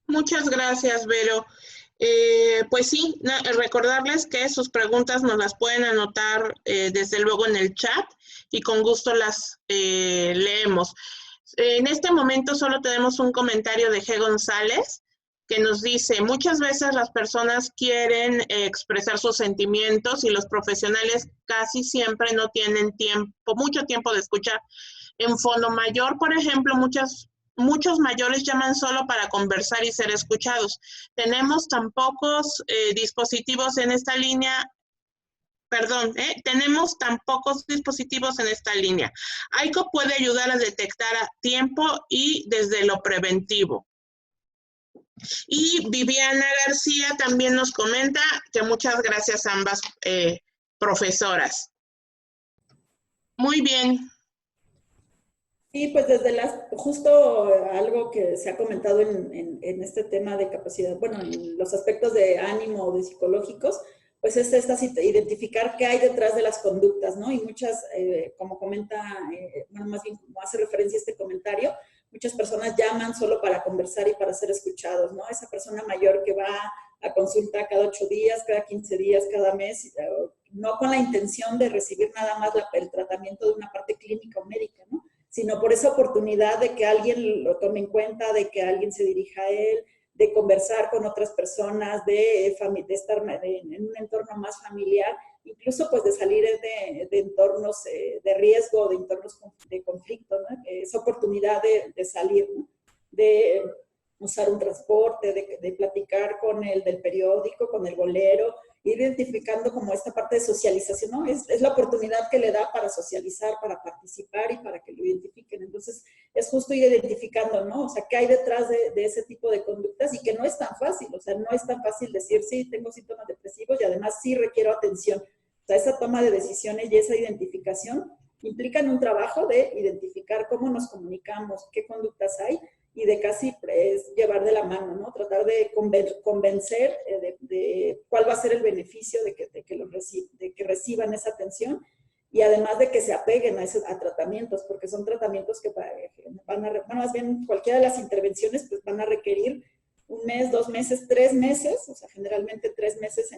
Muchas gracias, Vero. Pues sí, recordarles que sus preguntas nos las pueden anotar desde luego en el chat y con gusto las leemos. En este momento solo tenemos un comentario de G. González que nos dice, muchas veces las personas quieren expresar sus sentimientos y los profesionales casi siempre no tienen mucho tiempo de escuchar. En Fondo Mayor, por ejemplo, muchos mayores llaman solo para conversar y ser escuchados. Tenemos tan pocos dispositivos en esta línea. Tenemos tan pocos dispositivos en esta línea. AICO puede ayudar a detectar a tiempo y desde lo preventivo. Y Viviana García también nos comenta que muchas gracias a ambas profesoras. Muy bien. Sí, pues desde justo algo que se ha comentado en este tema de capacidad, bueno, en los aspectos de ánimo o de psicológicos, pues es identificar qué hay detrás de las conductas, ¿no? Y muchas, como comenta, bueno, más bien como hace referencia a este comentario, muchas personas llaman solo para conversar y para ser escuchados, ¿no? Esa persona mayor que va a consulta cada 8 días, cada 15 días, cada mes, no con la intención de recibir nada más el tratamiento de una parte clínica o médica, ¿no? Sino por esa oportunidad de que alguien lo tome en cuenta, de que alguien se dirija a él, de conversar con otras personas, de estar en un entorno más familiar, incluso pues de salir de entornos de riesgo, de entornos de conflicto, ¿no? Esa oportunidad de salir, ¿no? De usar un transporte, de platicar con el del periódico, con el bolero, identificando como esta parte de socialización, ¿no? Es la oportunidad que le da para socializar, para participar y para que lo identifiquen. Entonces, es justo ir identificando, ¿no? O sea, qué hay detrás de ese tipo de conductas y que no es tan fácil, o sea, no es tan fácil decir, sí, tengo síntomas depresivos y además sí requiero atención. O sea, esa toma de decisiones y esa identificación implican un trabajo de identificar cómo nos comunicamos, qué conductas hay, y de casi es llevar de la mano, ¿no? Tratar de convencer de cuál va a ser el beneficio de que reciban esa atención y además de que se apeguen a tratamientos, porque son tratamientos que bueno, más bien cualquiera de las intervenciones pues van a requerir 1 mes, 2 meses, 3 meses, o sea, generalmente 3 meses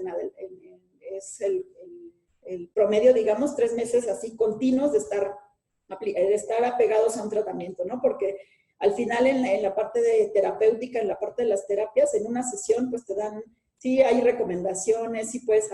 es el promedio, digamos, 3 meses así continuos de estar apegados a un tratamiento, ¿no? Porque al final en la parte de terapéutica, en la parte de las terapias, en una sesión pues te dan, sí hay recomendaciones, sí puedes,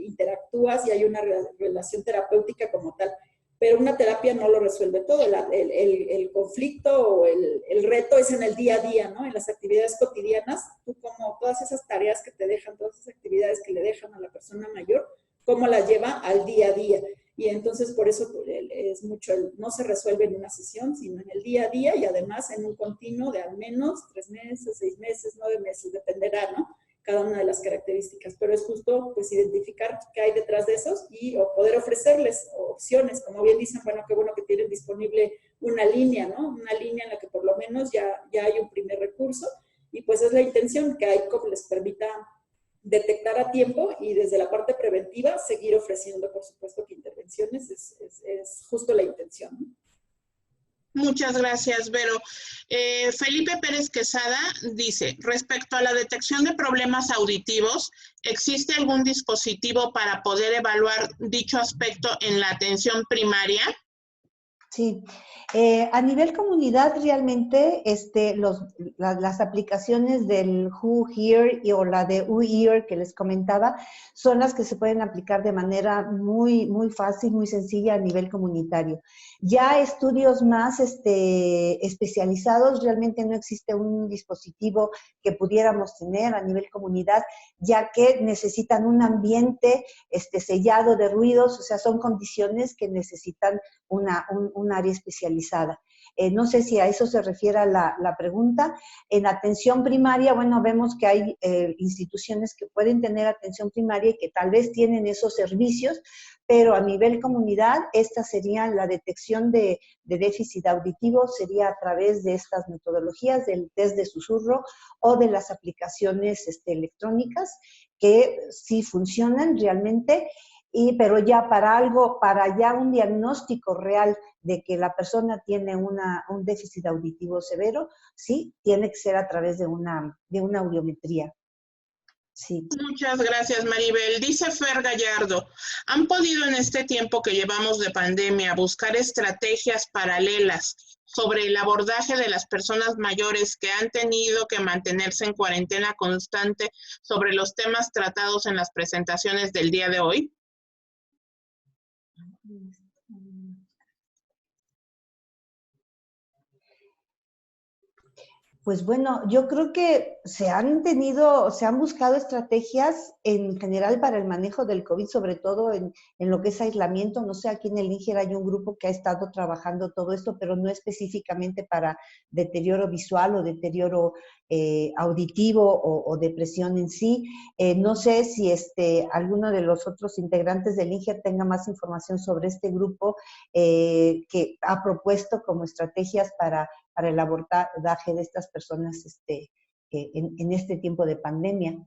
interactúas y hay una relación terapéutica como tal, pero una terapia no lo resuelve todo, el conflicto o el reto es en el día a día, ¿no? En las actividades cotidianas, tú como todas esas tareas que te dejan, todas esas actividades que le dejan a la persona mayor, cómo las lleva al día a día. Y entonces por eso es mucho, no se resuelve en una sesión, sino en el día a día y además en un continuo de al menos 3 meses, 6 meses, 9 meses, dependerá, ¿no? Cada una de las características, pero es justo pues identificar qué hay detrás de esos o poder ofrecerles opciones, como bien dicen, bueno, qué bueno que tienen disponible una línea, ¿no? Una línea en la que por lo menos ya hay un primer recurso y pues es la intención que AICOP les permita detectar a tiempo y desde la parte preventiva seguir ofreciendo, por supuesto, que intervenciones es justo la intención, ¿no? Muchas gracias, Vero. Felipe Pérez Quesada dice, respecto a la detección de problemas auditivos, ¿existe algún dispositivo para poder evaluar dicho aspecto en la atención primaria? Sí, a nivel comunidad realmente las aplicaciones del Who Here o la de Who Here que les comentaba son las que se pueden aplicar de manera muy, muy fácil, muy sencilla a nivel comunitario. Ya estudios más especializados, realmente no existe un dispositivo que pudiéramos tener a nivel comunidad, ya que necesitan un ambiente sellado de ruidos, o sea, son condiciones que necesitan un área especializada. No sé si a eso se refiere la pregunta. En atención primaria, bueno, vemos que hay instituciones que pueden tener atención primaria y que tal vez tienen esos servicios, pero a nivel comunidad, esta sería la detección de déficit auditivo, sería a través de estas metodologías del test de susurro o de las aplicaciones electrónicas que sí funcionan realmente. Pero ya para ya un diagnóstico real de que la persona tiene un déficit auditivo severo, sí, tiene que ser a través de una audiometría. Sí. Muchas gracias, Maribel. Dice Fer Gallardo, ¿han podido en este tiempo que llevamos de pandemia buscar estrategias paralelas sobre el abordaje de las personas mayores que han tenido que mantenerse en cuarentena constante sobre los temas tratados en las presentaciones del día de hoy? Pues bueno, yo creo que se han buscado estrategias en general para el manejo del COVID, sobre todo en lo que es aislamiento. No sé, aquí en el INGER hay un grupo que ha estado trabajando todo esto, pero no específicamente para deterioro visual o deterioro auditivo o depresión en sí. No sé si alguno de los otros integrantes del INGER tenga más información sobre este grupo que ha propuesto como estrategias para el abordaje de estas personas en este tiempo de pandemia.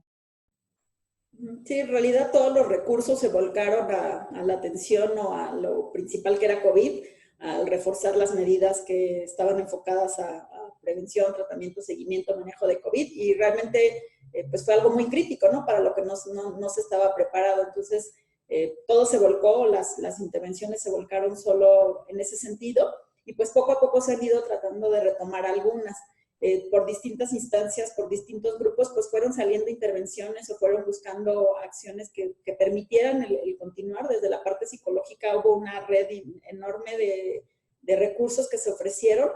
Sí, en realidad todos los recursos se volcaron a la atención o a lo principal que era COVID, al reforzar las medidas que estaban enfocadas a prevención, tratamiento, seguimiento, manejo de COVID, y realmente pues fue algo muy crítico, ¿no? Para lo que no se estaba preparado. Entonces, todo se volcó, las intervenciones se volcaron solo en ese sentido, y pues poco a poco se han ido tratando de retomar algunas. Por distintas instancias, por distintos grupos, pues fueron saliendo intervenciones o fueron buscando acciones que permitieran el continuar. Desde la parte psicológica hubo una red enorme de recursos que se ofrecieron,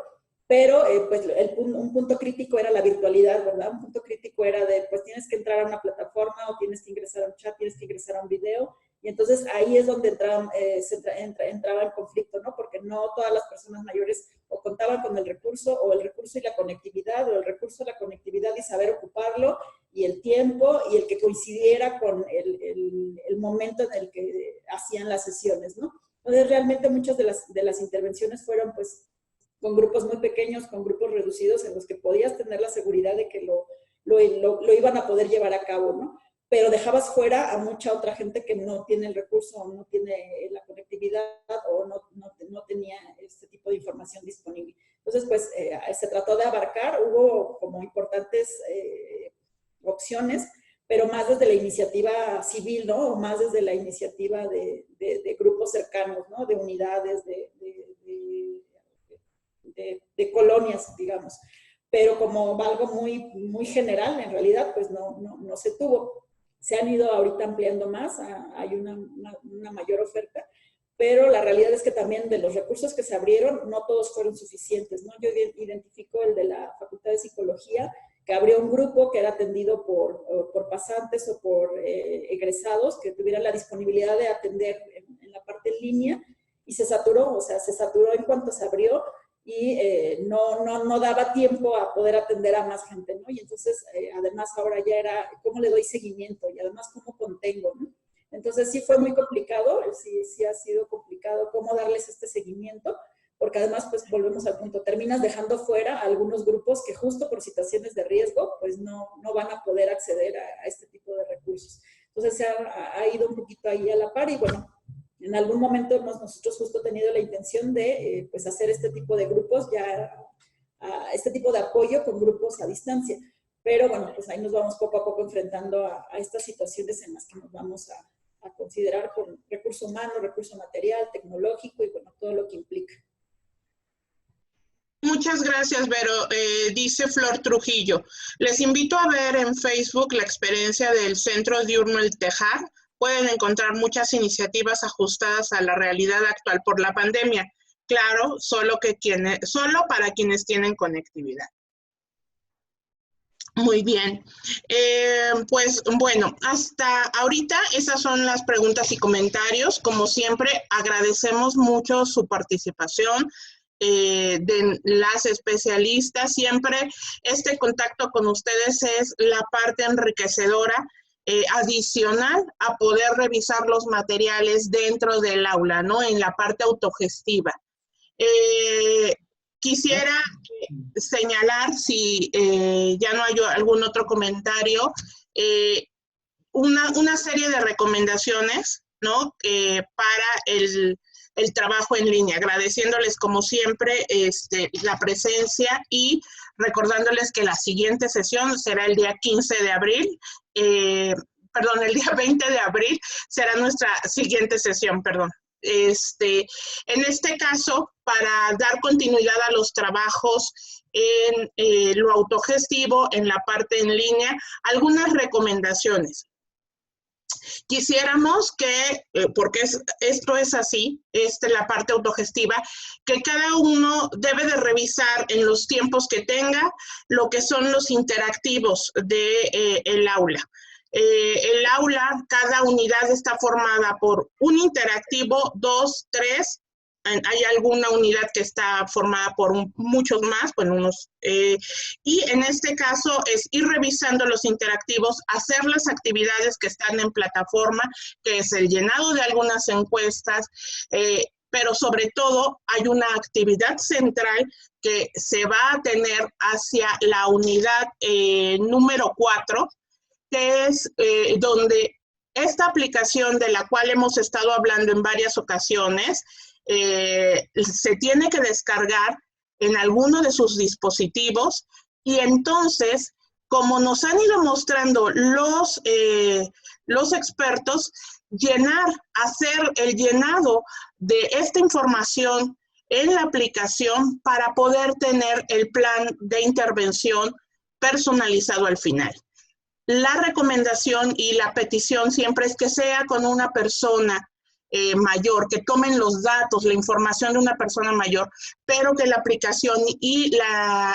pero pues un punto crítico era la virtualidad, ¿verdad? Un punto crítico era de, pues tienes que entrar a una plataforma o tienes que ingresar a un chat, tienes que ingresar a un video, y entonces ahí es donde entraba el conflicto, ¿no? Porque no todas las personas mayores o contaban con el recurso, o el recurso y la conectividad, o el recurso, la conectividad y saber ocuparlo, y el tiempo, y el que coincidiera con el momento en el que hacían las sesiones, ¿no? Entonces realmente muchas de las intervenciones fueron pues con grupos muy pequeños, con grupos reducidos, en los que podías tener la seguridad de que lo iban a poder llevar a cabo, ¿no? Pero dejabas fuera a mucha otra gente que no tiene el recurso, o no tiene la conectividad, o no tenía este tipo de información disponible. Entonces, pues, se trató de abarcar, hubo como importantes opciones, pero más desde la iniciativa civil, ¿no? O más desde la iniciativa de grupos cercanos, ¿no? De unidades, de colonias, digamos. Pero como algo muy, muy general, en realidad, pues no se tuvo. Se han ido ahorita ampliando más, hay una mayor oferta, pero la realidad es que también de los recursos que se abrieron, no todos fueron suficientes, ¿no? Yo identifico el de la Facultad de Psicología, que abrió un grupo que era atendido por pasantes o por egresados, que tuvieran la disponibilidad de atender en la parte en línea, y se saturó, o sea, se saturó en cuanto se abrió, y no daba tiempo a poder atender a más gente, ¿no? Y entonces, además, ahora ya era cómo le doy seguimiento y además cómo contengo, ¿no? Entonces, sí fue muy complicado, sí ha sido complicado cómo darles este seguimiento, porque además, pues, volvemos al punto, terminas dejando fuera a algunos grupos que justo por situaciones de riesgo, pues, no van a poder acceder a este tipo de recursos. Entonces, se ha ido un poquito ahí a la par y, bueno, en algún momento hemos nosotros justo tenido la intención de pues hacer este tipo de grupos, este tipo de apoyo con grupos a distancia. Pero bueno, pues ahí nos vamos poco a poco enfrentando a estas situaciones en las que nos vamos a considerar con recurso humano, recurso material, tecnológico y bueno, todo lo que implica. muchas gracias, Vero. Dice Flor Trujillo. Les invito a ver en Facebook la experiencia del Centro Diurno El Tejar. Pueden encontrar muchas iniciativas ajustadas a la realidad actual por la pandemia. Claro, solo para quienes tienen conectividad. Muy bien. Pues bueno, hasta ahorita esas son las preguntas y comentarios. Como siempre, agradecemos mucho su participación de las especialistas. Siempre este contacto con ustedes es la parte enriquecedora adicional a poder revisar los materiales dentro del aula, ¿no? En la parte autogestiva. Quisiera señalar, si ya no hay algún otro comentario, una serie de recomendaciones, ¿no? Para el trabajo en línea, agradeciéndoles como siempre la presencia y recordándoles que la siguiente sesión será el día 15 de abril, el día 20 de abril será nuestra siguiente sesión, perdón. En este caso, para dar continuidad a los trabajos en lo autogestivo, en la parte en línea, algunas recomendaciones. Quisiéramos que, porque esto es así, la parte autogestiva, que cada uno debe de revisar en los tiempos que tenga lo que son los interactivos del aula. El aula, cada unidad está formada por un interactivo, 2, 3, hay alguna unidad que está formada por muchos más, y en este caso es ir revisando los interactivos, hacer las actividades que están en plataforma, que es el llenado de algunas encuestas, pero sobre todo hay una actividad central que se va a tener hacia la unidad número 4, que es donde esta aplicación de la cual hemos estado hablando en varias ocasiones, se tiene que descargar en alguno de sus dispositivos y entonces, como nos han ido mostrando los expertos, hacer el llenado de esta información en la aplicación para poder tener el plan de intervención personalizado al final. La recomendación y la petición siempre es que sea con una persona mayor, que tomen los datos, la información de una persona mayor, pero que la aplicación y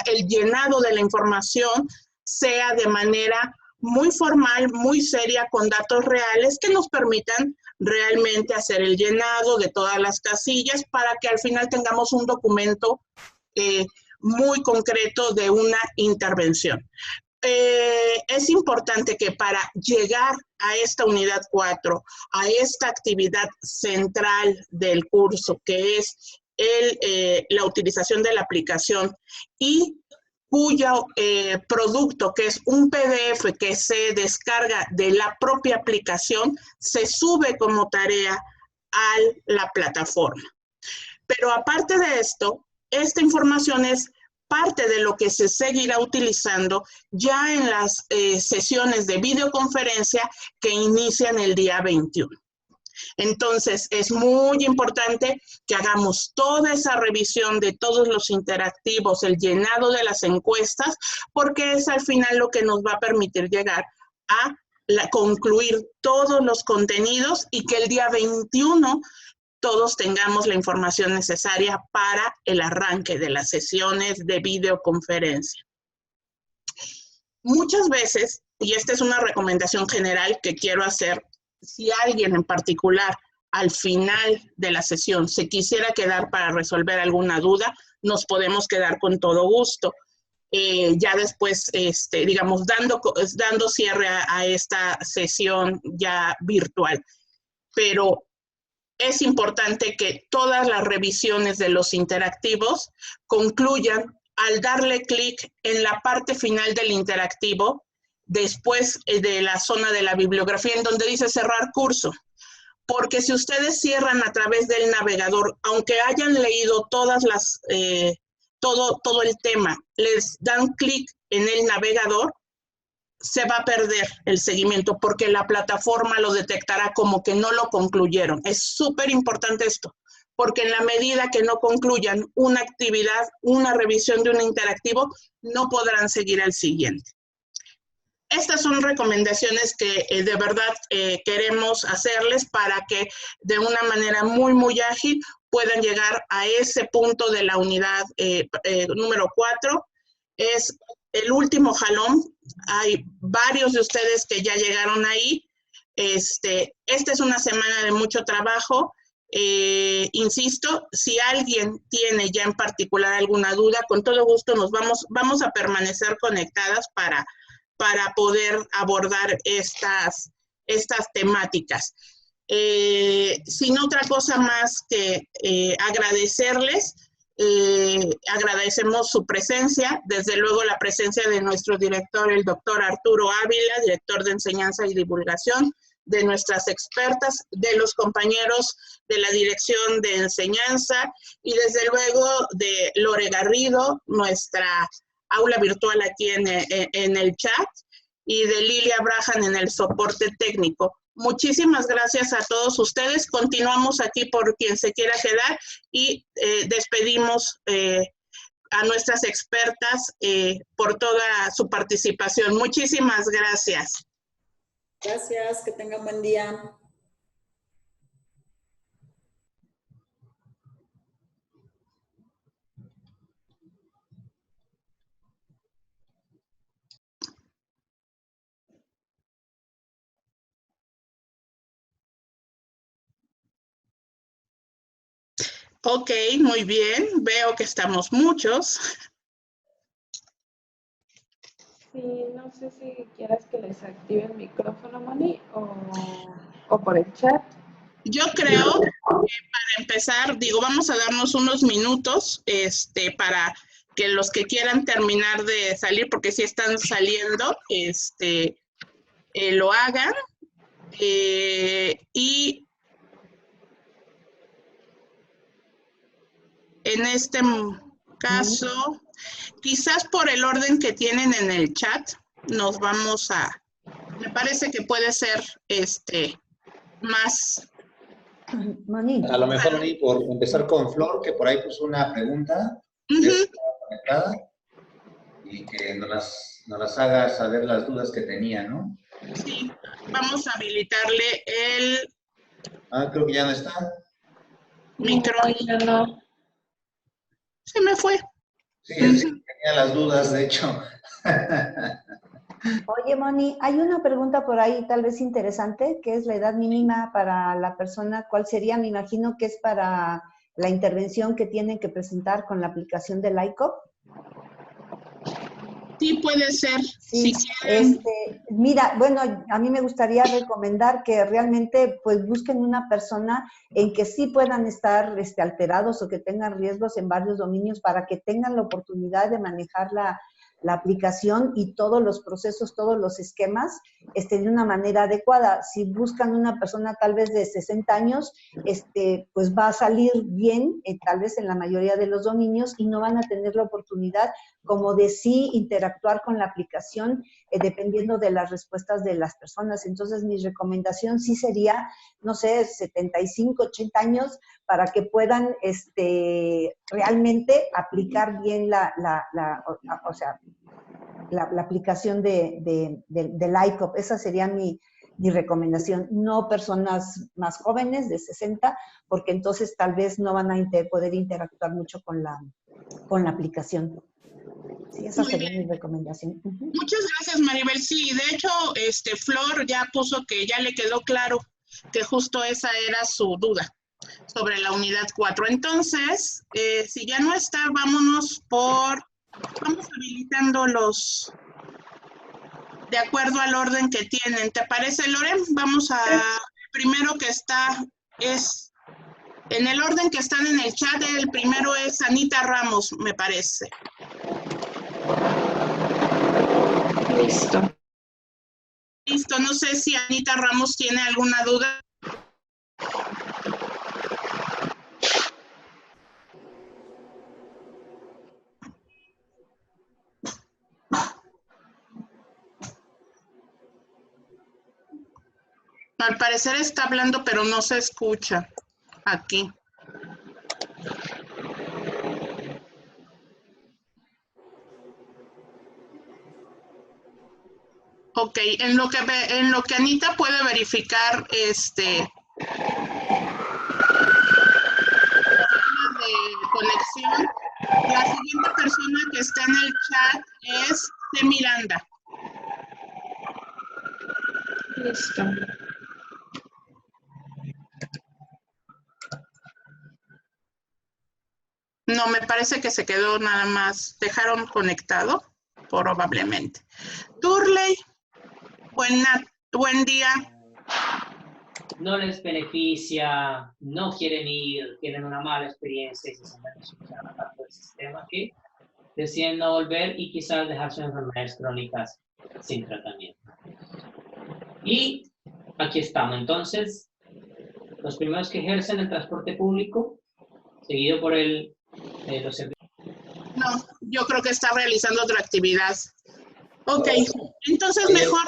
el llenado de la información sea de manera muy formal, muy seria, con datos reales que nos permitan realmente hacer el llenado de todas las casillas para que al final tengamos un documento muy concreto de una intervención. Es importante que para llegar a esta unidad 4, a esta actividad central del curso, que es la utilización de la aplicación y cuyo producto, que es un PDF que se descarga de la propia aplicación, se sube como tarea a la plataforma. Pero aparte de esto, esta información es parte de lo que se seguirá utilizando ya en las sesiones de videoconferencia que inician el día 21. Entonces, es muy importante que hagamos toda esa revisión de todos los interactivos, el llenado de las encuestas, porque es al final lo que nos va a permitir llegar a concluir todos los contenidos y que el día 21 todos tengamos la información necesaria para el arranque de las sesiones de videoconferencia. Muchas veces, y esta es una recomendación general que quiero hacer, si alguien en particular al final de la sesión se quisiera quedar para resolver alguna duda, nos podemos quedar con todo gusto. Ya después, digamos, dando cierre a esta sesión ya virtual. Pero es importante que todas las revisiones de los interactivos concluyan al darle clic en la parte final del interactivo, después de la zona de la bibliografía en donde dice cerrar curso. Porque si ustedes cierran a través del navegador, aunque hayan leído todas todo el tema, les dan clic en el navegador, se va a perder el seguimiento porque la plataforma lo detectará como que no lo concluyeron. Es súper importante esto, porque en la medida que no concluyan una actividad, una revisión de un interactivo, no podrán seguir al siguiente. Estas son recomendaciones que de verdad queremos hacerles para que de una manera muy, muy ágil puedan llegar a ese punto de la unidad número 4. Es el último jalón. Hay varios de ustedes que ya llegaron ahí. Esta es una semana de mucho trabajo. Insisto, si alguien tiene ya en particular alguna duda, con todo gusto nos vamos a permanecer conectadas para poder abordar estas temáticas. Sin otra cosa más que agradecerles, agradecemos su presencia, desde luego la presencia de nuestro director, el doctor Arturo Ávila, director de Enseñanza y Divulgación, de nuestras expertas, de los compañeros de la Dirección de Enseñanza y desde luego de Lore Garrido, nuestra aula virtual aquí en el chat, y de Lilia Brahan en el soporte técnico. Muchísimas gracias a todos ustedes. Continuamos aquí por quien se quiera quedar y despedimos a nuestras expertas por toda su participación. Muchísimas gracias. Gracias, que tengan buen día. Ok, muy bien. Veo que estamos muchos. Sí, no sé si quieras que les active el micrófono, Moni, o por el chat. Yo creo que para empezar, vamos a darnos unos minutos para que los que quieran terminar de salir, porque si están saliendo, lo hagan. Y en este caso, quizás por el orden que tienen en el chat, nos vamos a... Me parece que puede ser más... Moni. A lo mejor, Moni, por empezar con Flor, que por ahí puso una pregunta conectada y que nos las haga saber las dudas que tenía, ¿no? Sí, vamos a habilitarle el... Creo que ya no está. Micrófono. No, ya no. Se me fue. Sí, él sí tenía las dudas, de hecho. Oye, Moni, hay una pregunta por ahí tal vez interesante, que es la edad mínima para la persona. ¿Cuál sería? Me imagino que es para la intervención que tienen que presentar con la aplicación del ICOP. Sí, puede ser. Sí, Si quieren. mira, bueno, a mí me gustaría recomendar que realmente pues busquen una persona en que sí puedan estar alterados o que tengan riesgos en varios dominios para que tengan la oportunidad de manejar la aplicación y todos los procesos, todos los esquemas de una manera adecuada. Si buscan una persona tal vez de 60 años, pues va a salir bien, tal vez en la mayoría de los dominios, y no van a tener la oportunidad como de sí interactuar con la aplicación dependiendo de las respuestas de las personas. Entonces, mi recomendación sí sería, no sé, 75, 80 años, para que puedan realmente aplicar bien la aplicación del ICOP. Esa sería mi recomendación. No personas más jóvenes de 60, porque entonces tal vez no van a poder interactuar mucho con la aplicación. Sí, esa sería mi recomendación. Muchas gracias, Maribel. Sí, de hecho, Flor ya puso que ya le quedó claro que justo esa era su duda sobre la unidad 4. Entonces, si ya no está, vamos habilitando los de acuerdo al orden que tienen. ¿Te parece, Loren? Vamos a... El primero que está es... En el orden que están en el chat, el primero es Anita Ramos, me parece. Listo. Listo, no sé si Anita Ramos tiene alguna duda. Al parecer está hablando, pero no se escucha aquí. Ok, en lo que Anita puede verificar de conexión, la siguiente persona que está en el chat es C. Miranda. Listo. No, me parece que se quedó nada más. Dejaron conectado, probablemente. Turley, buen día. No les beneficia, no quieren ir, tienen una mala experiencia y se sienten solucionar tanto el sistema que deciden no volver y quizás dejar sus enfermedades crónicas sin tratamiento. Y aquí estamos, entonces, los primeros que ejercen el transporte público, seguido por los servicios. No, yo creo que está realizando otra actividad. Ok, entonces mejor...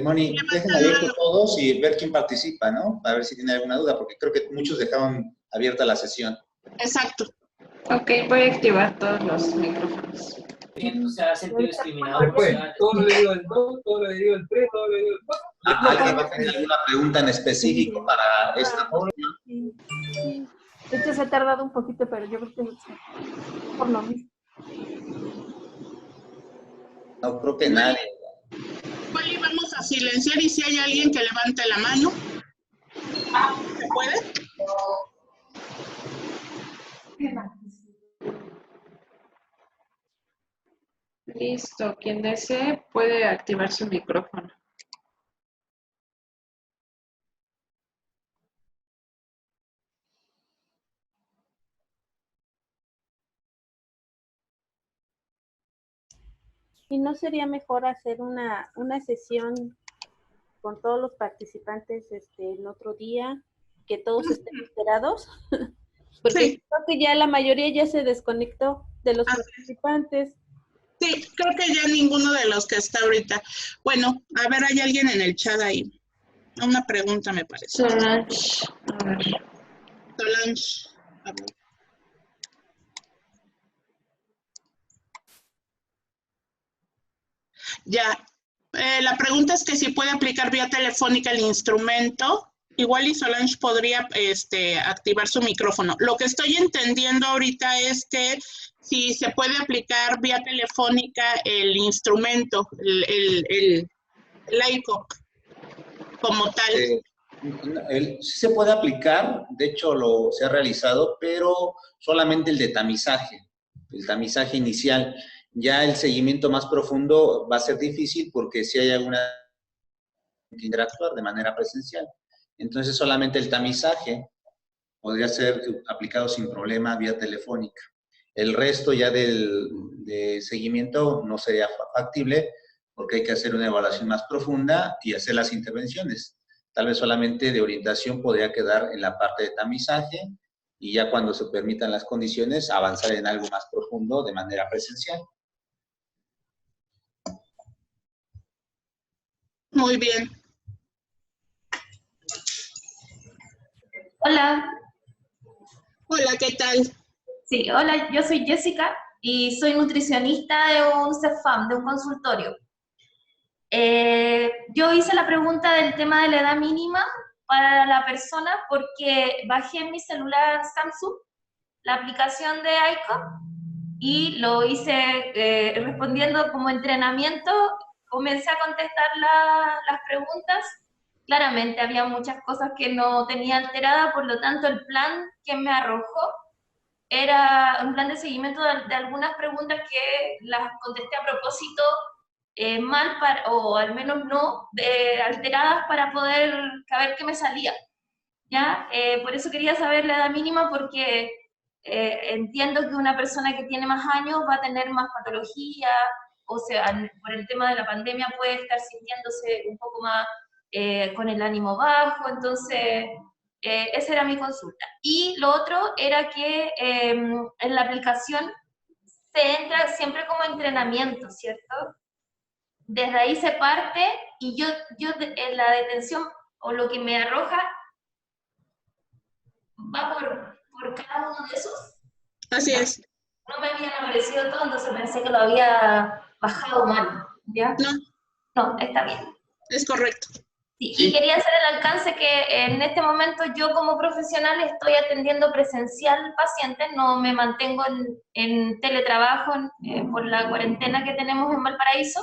Moni, dejen abiertos todos y ver quién participa, ¿no? A ver si tiene alguna duda, porque creo que muchos dejaron abierta la sesión. Exacto. Ok, voy a activar todos los micrófonos. Se ha sentido discriminado. Todo le digo el 2, todo le digo el 3, todo le digo el 4. ¿Alguien va a tener alguna pregunta en específico para esta porción? Sí. De hecho, se ha tardado un poquito, pero yo creo que es por lo mismo. No creo que nadie. Igual y vamos a silenciar y si hay alguien que levante la mano. ¿Se puede? Listo. Quien desee puede activar su micrófono. ¿Y no sería mejor hacer una sesión con todos los participantes en otro día, que todos estén enterados? Porque Sí. creo que ya la mayoría ya se desconectó de los participantes. Sí, creo que ya ninguno de los que está ahorita. Bueno, a ver, hay alguien en el chat ahí. Una pregunta, me parece. Solange. A ver. Solange. A ver. Ya. La pregunta es que si puede aplicar vía telefónica el instrumento. Igual y Solange podría activar su micrófono. Lo que estoy entendiendo ahorita es que si se puede aplicar vía telefónica el instrumento, el ICOC, como tal. Sí se puede aplicar, de hecho se ha realizado, pero solamente el tamizaje inicial. Ya el seguimiento más profundo va a ser difícil porque si hay alguna que interactuar de manera presencial. Entonces solamente el tamizaje podría ser aplicado sin problema vía telefónica. El resto ya de seguimiento no sería factible porque hay que hacer una evaluación más profunda y hacer las intervenciones. Tal vez solamente de orientación podría quedar en la parte de tamizaje y ya cuando se permitan las condiciones avanzar en algo más profundo de manera presencial. Muy bien. Hola. Hola, ¿qué tal? Sí, hola, yo soy Jessica y soy nutricionista de un CEFAM, de un consultorio. Yo hice la pregunta del tema de la edad mínima para la persona porque bajé en mi celular Samsung la aplicación de ICOP y lo hice respondiendo como entrenamiento, comencé a contestar las preguntas. Claramente había muchas cosas que no tenía alterada, por lo tanto el plan que me arrojó era un plan de seguimiento de algunas preguntas que las contesté a propósito mal, o al menos no, alteradas para poder saber qué me salía. ¿Ya? Por eso quería saber la edad mínima porque entiendo que una persona que tiene más años va a tener más patología, o sea, por el tema de la pandemia puede estar sintiéndose un poco más con el ánimo bajo, entonces esa era mi consulta. Y lo otro era que en la aplicación se entra siempre como entrenamiento, ¿cierto? Desde ahí se parte y yo en la detención o lo que me arroja va por cada uno de esos. Así es. No me habían aparecido todo, entonces pensé que lo había bajado mal, ¿ya? No, No, está bien. Es correcto. Sí, y quería hacer el alcance que en este momento yo como profesional estoy atendiendo presencial pacientes, no me mantengo en teletrabajo por la cuarentena que tenemos en Valparaíso.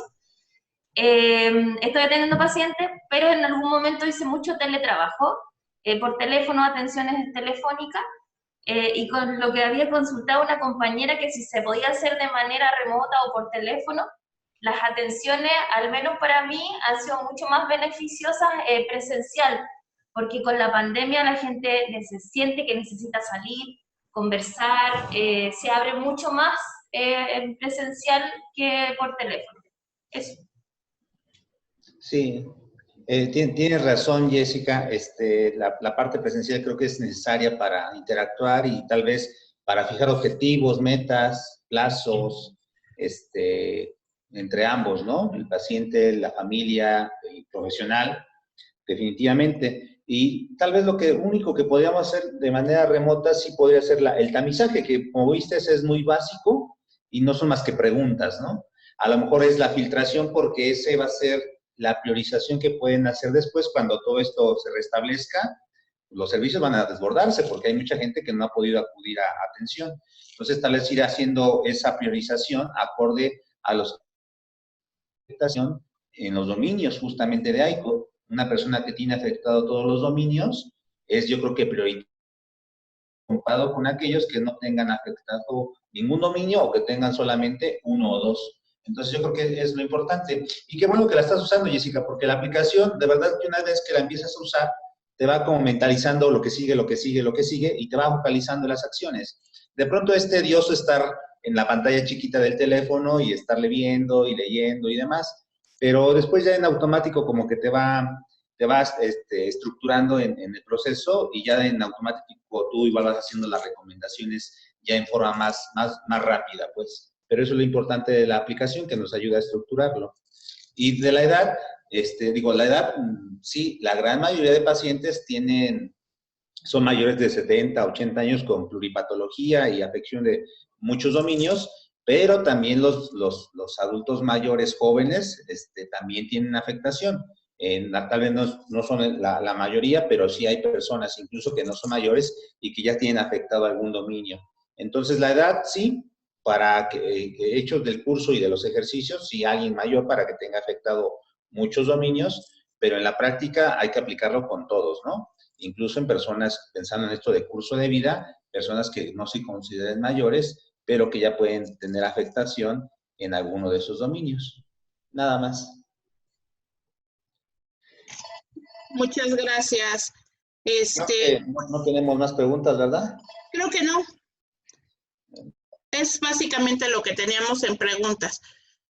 Estoy atendiendo pacientes, pero en algún momento hice mucho teletrabajo, por teléfono, atenciones telefónicas, y con lo que había consultado una compañera que si se podía hacer de manera remota o por teléfono, las atenciones, al menos para mí, han sido mucho más beneficiosas presencial, porque con la pandemia la gente siente que necesita salir, conversar, se abre mucho más en presencial que por teléfono. Eso. Sí, tienes razón, Jessica. La parte presencial creo que es necesaria para interactuar y tal vez para fijar objetivos, metas, plazos, entre ambos, ¿no? El paciente, la familia, el profesional, definitivamente. Y tal vez lo único que podríamos hacer de manera remota sí podría ser el tamizaje, que como viste es muy básico y no son más que preguntas, ¿no? A lo mejor es la filtración porque ese va a ser la priorización que pueden hacer después cuando todo esto se restablezca. Los servicios van a desbordarse porque hay mucha gente que no ha podido acudir a atención. Entonces, tal vez ir haciendo esa priorización acorde a los en los dominios justamente de AICO. Una persona que tiene afectado todos los dominios es, yo creo que prioritario comparado con aquellos que no tengan afectado ningún dominio o que tengan solamente uno o dos. Entonces, yo creo que es lo importante. Y qué bueno que la estás usando, Jessica, porque la aplicación, de verdad que una vez que la empiezas a usar, te va como mentalizando lo que sigue, lo que sigue, lo que sigue, y te va focalizando las acciones. De pronto es tedioso estar en la pantalla chiquita del teléfono y estarle viendo y leyendo y demás, pero después ya en automático como que te vas estructurando en el proceso y ya en automático tú igual vas haciendo las recomendaciones ya en forma más rápida, pues. Pero eso es lo importante de la aplicación, que nos ayuda a estructurarlo. Y de la edad, la edad, sí, la gran mayoría de pacientes son mayores de 70, 80 años con pluripatología y afección de muchos dominios, pero también los adultos mayores jóvenes también tienen afectación. Tal vez no son la mayoría, pero sí hay personas incluso que no son mayores y que ya tienen afectado algún dominio. Entonces, la edad, sí, para hechos del curso y de los ejercicios, sí, alguien mayor para que tenga afectado muchos dominios, pero en la práctica hay que aplicarlo con todos, ¿no? Incluso en personas, pensando en esto de curso de vida, personas que no se consideren mayores, pero que ya pueden tener afectación en alguno de esos dominios. Nada más. Muchas gracias. No tenemos más preguntas, ¿verdad? Creo que no. Es básicamente lo que teníamos en preguntas.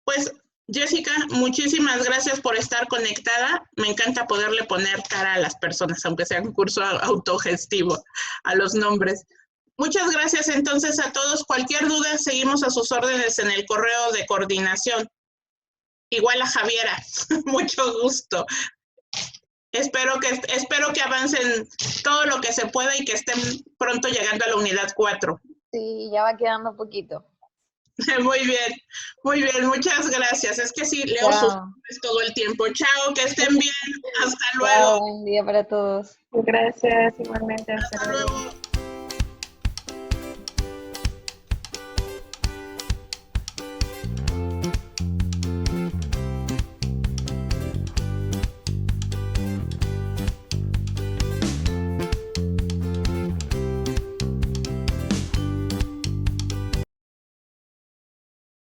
Pues, Jessica, muchísimas gracias por estar conectada. Me encanta poderle poner cara a las personas, aunque sea un curso autogestivo, a los nombres. Muchas gracias entonces a todos. Cualquier duda, seguimos a sus órdenes en el correo de coordinación. Igual a Javiera. Mucho gusto. Espero que avancen todo lo que se pueda y que estén pronto llegando a la unidad 4. Sí, ya va quedando poquito. Muy bien, muchas gracias. Es que sí, leo sus nombres todo el tiempo. Chao, que estén bien. Hasta luego. Buen día para todos. Gracias, igualmente. Hasta luego.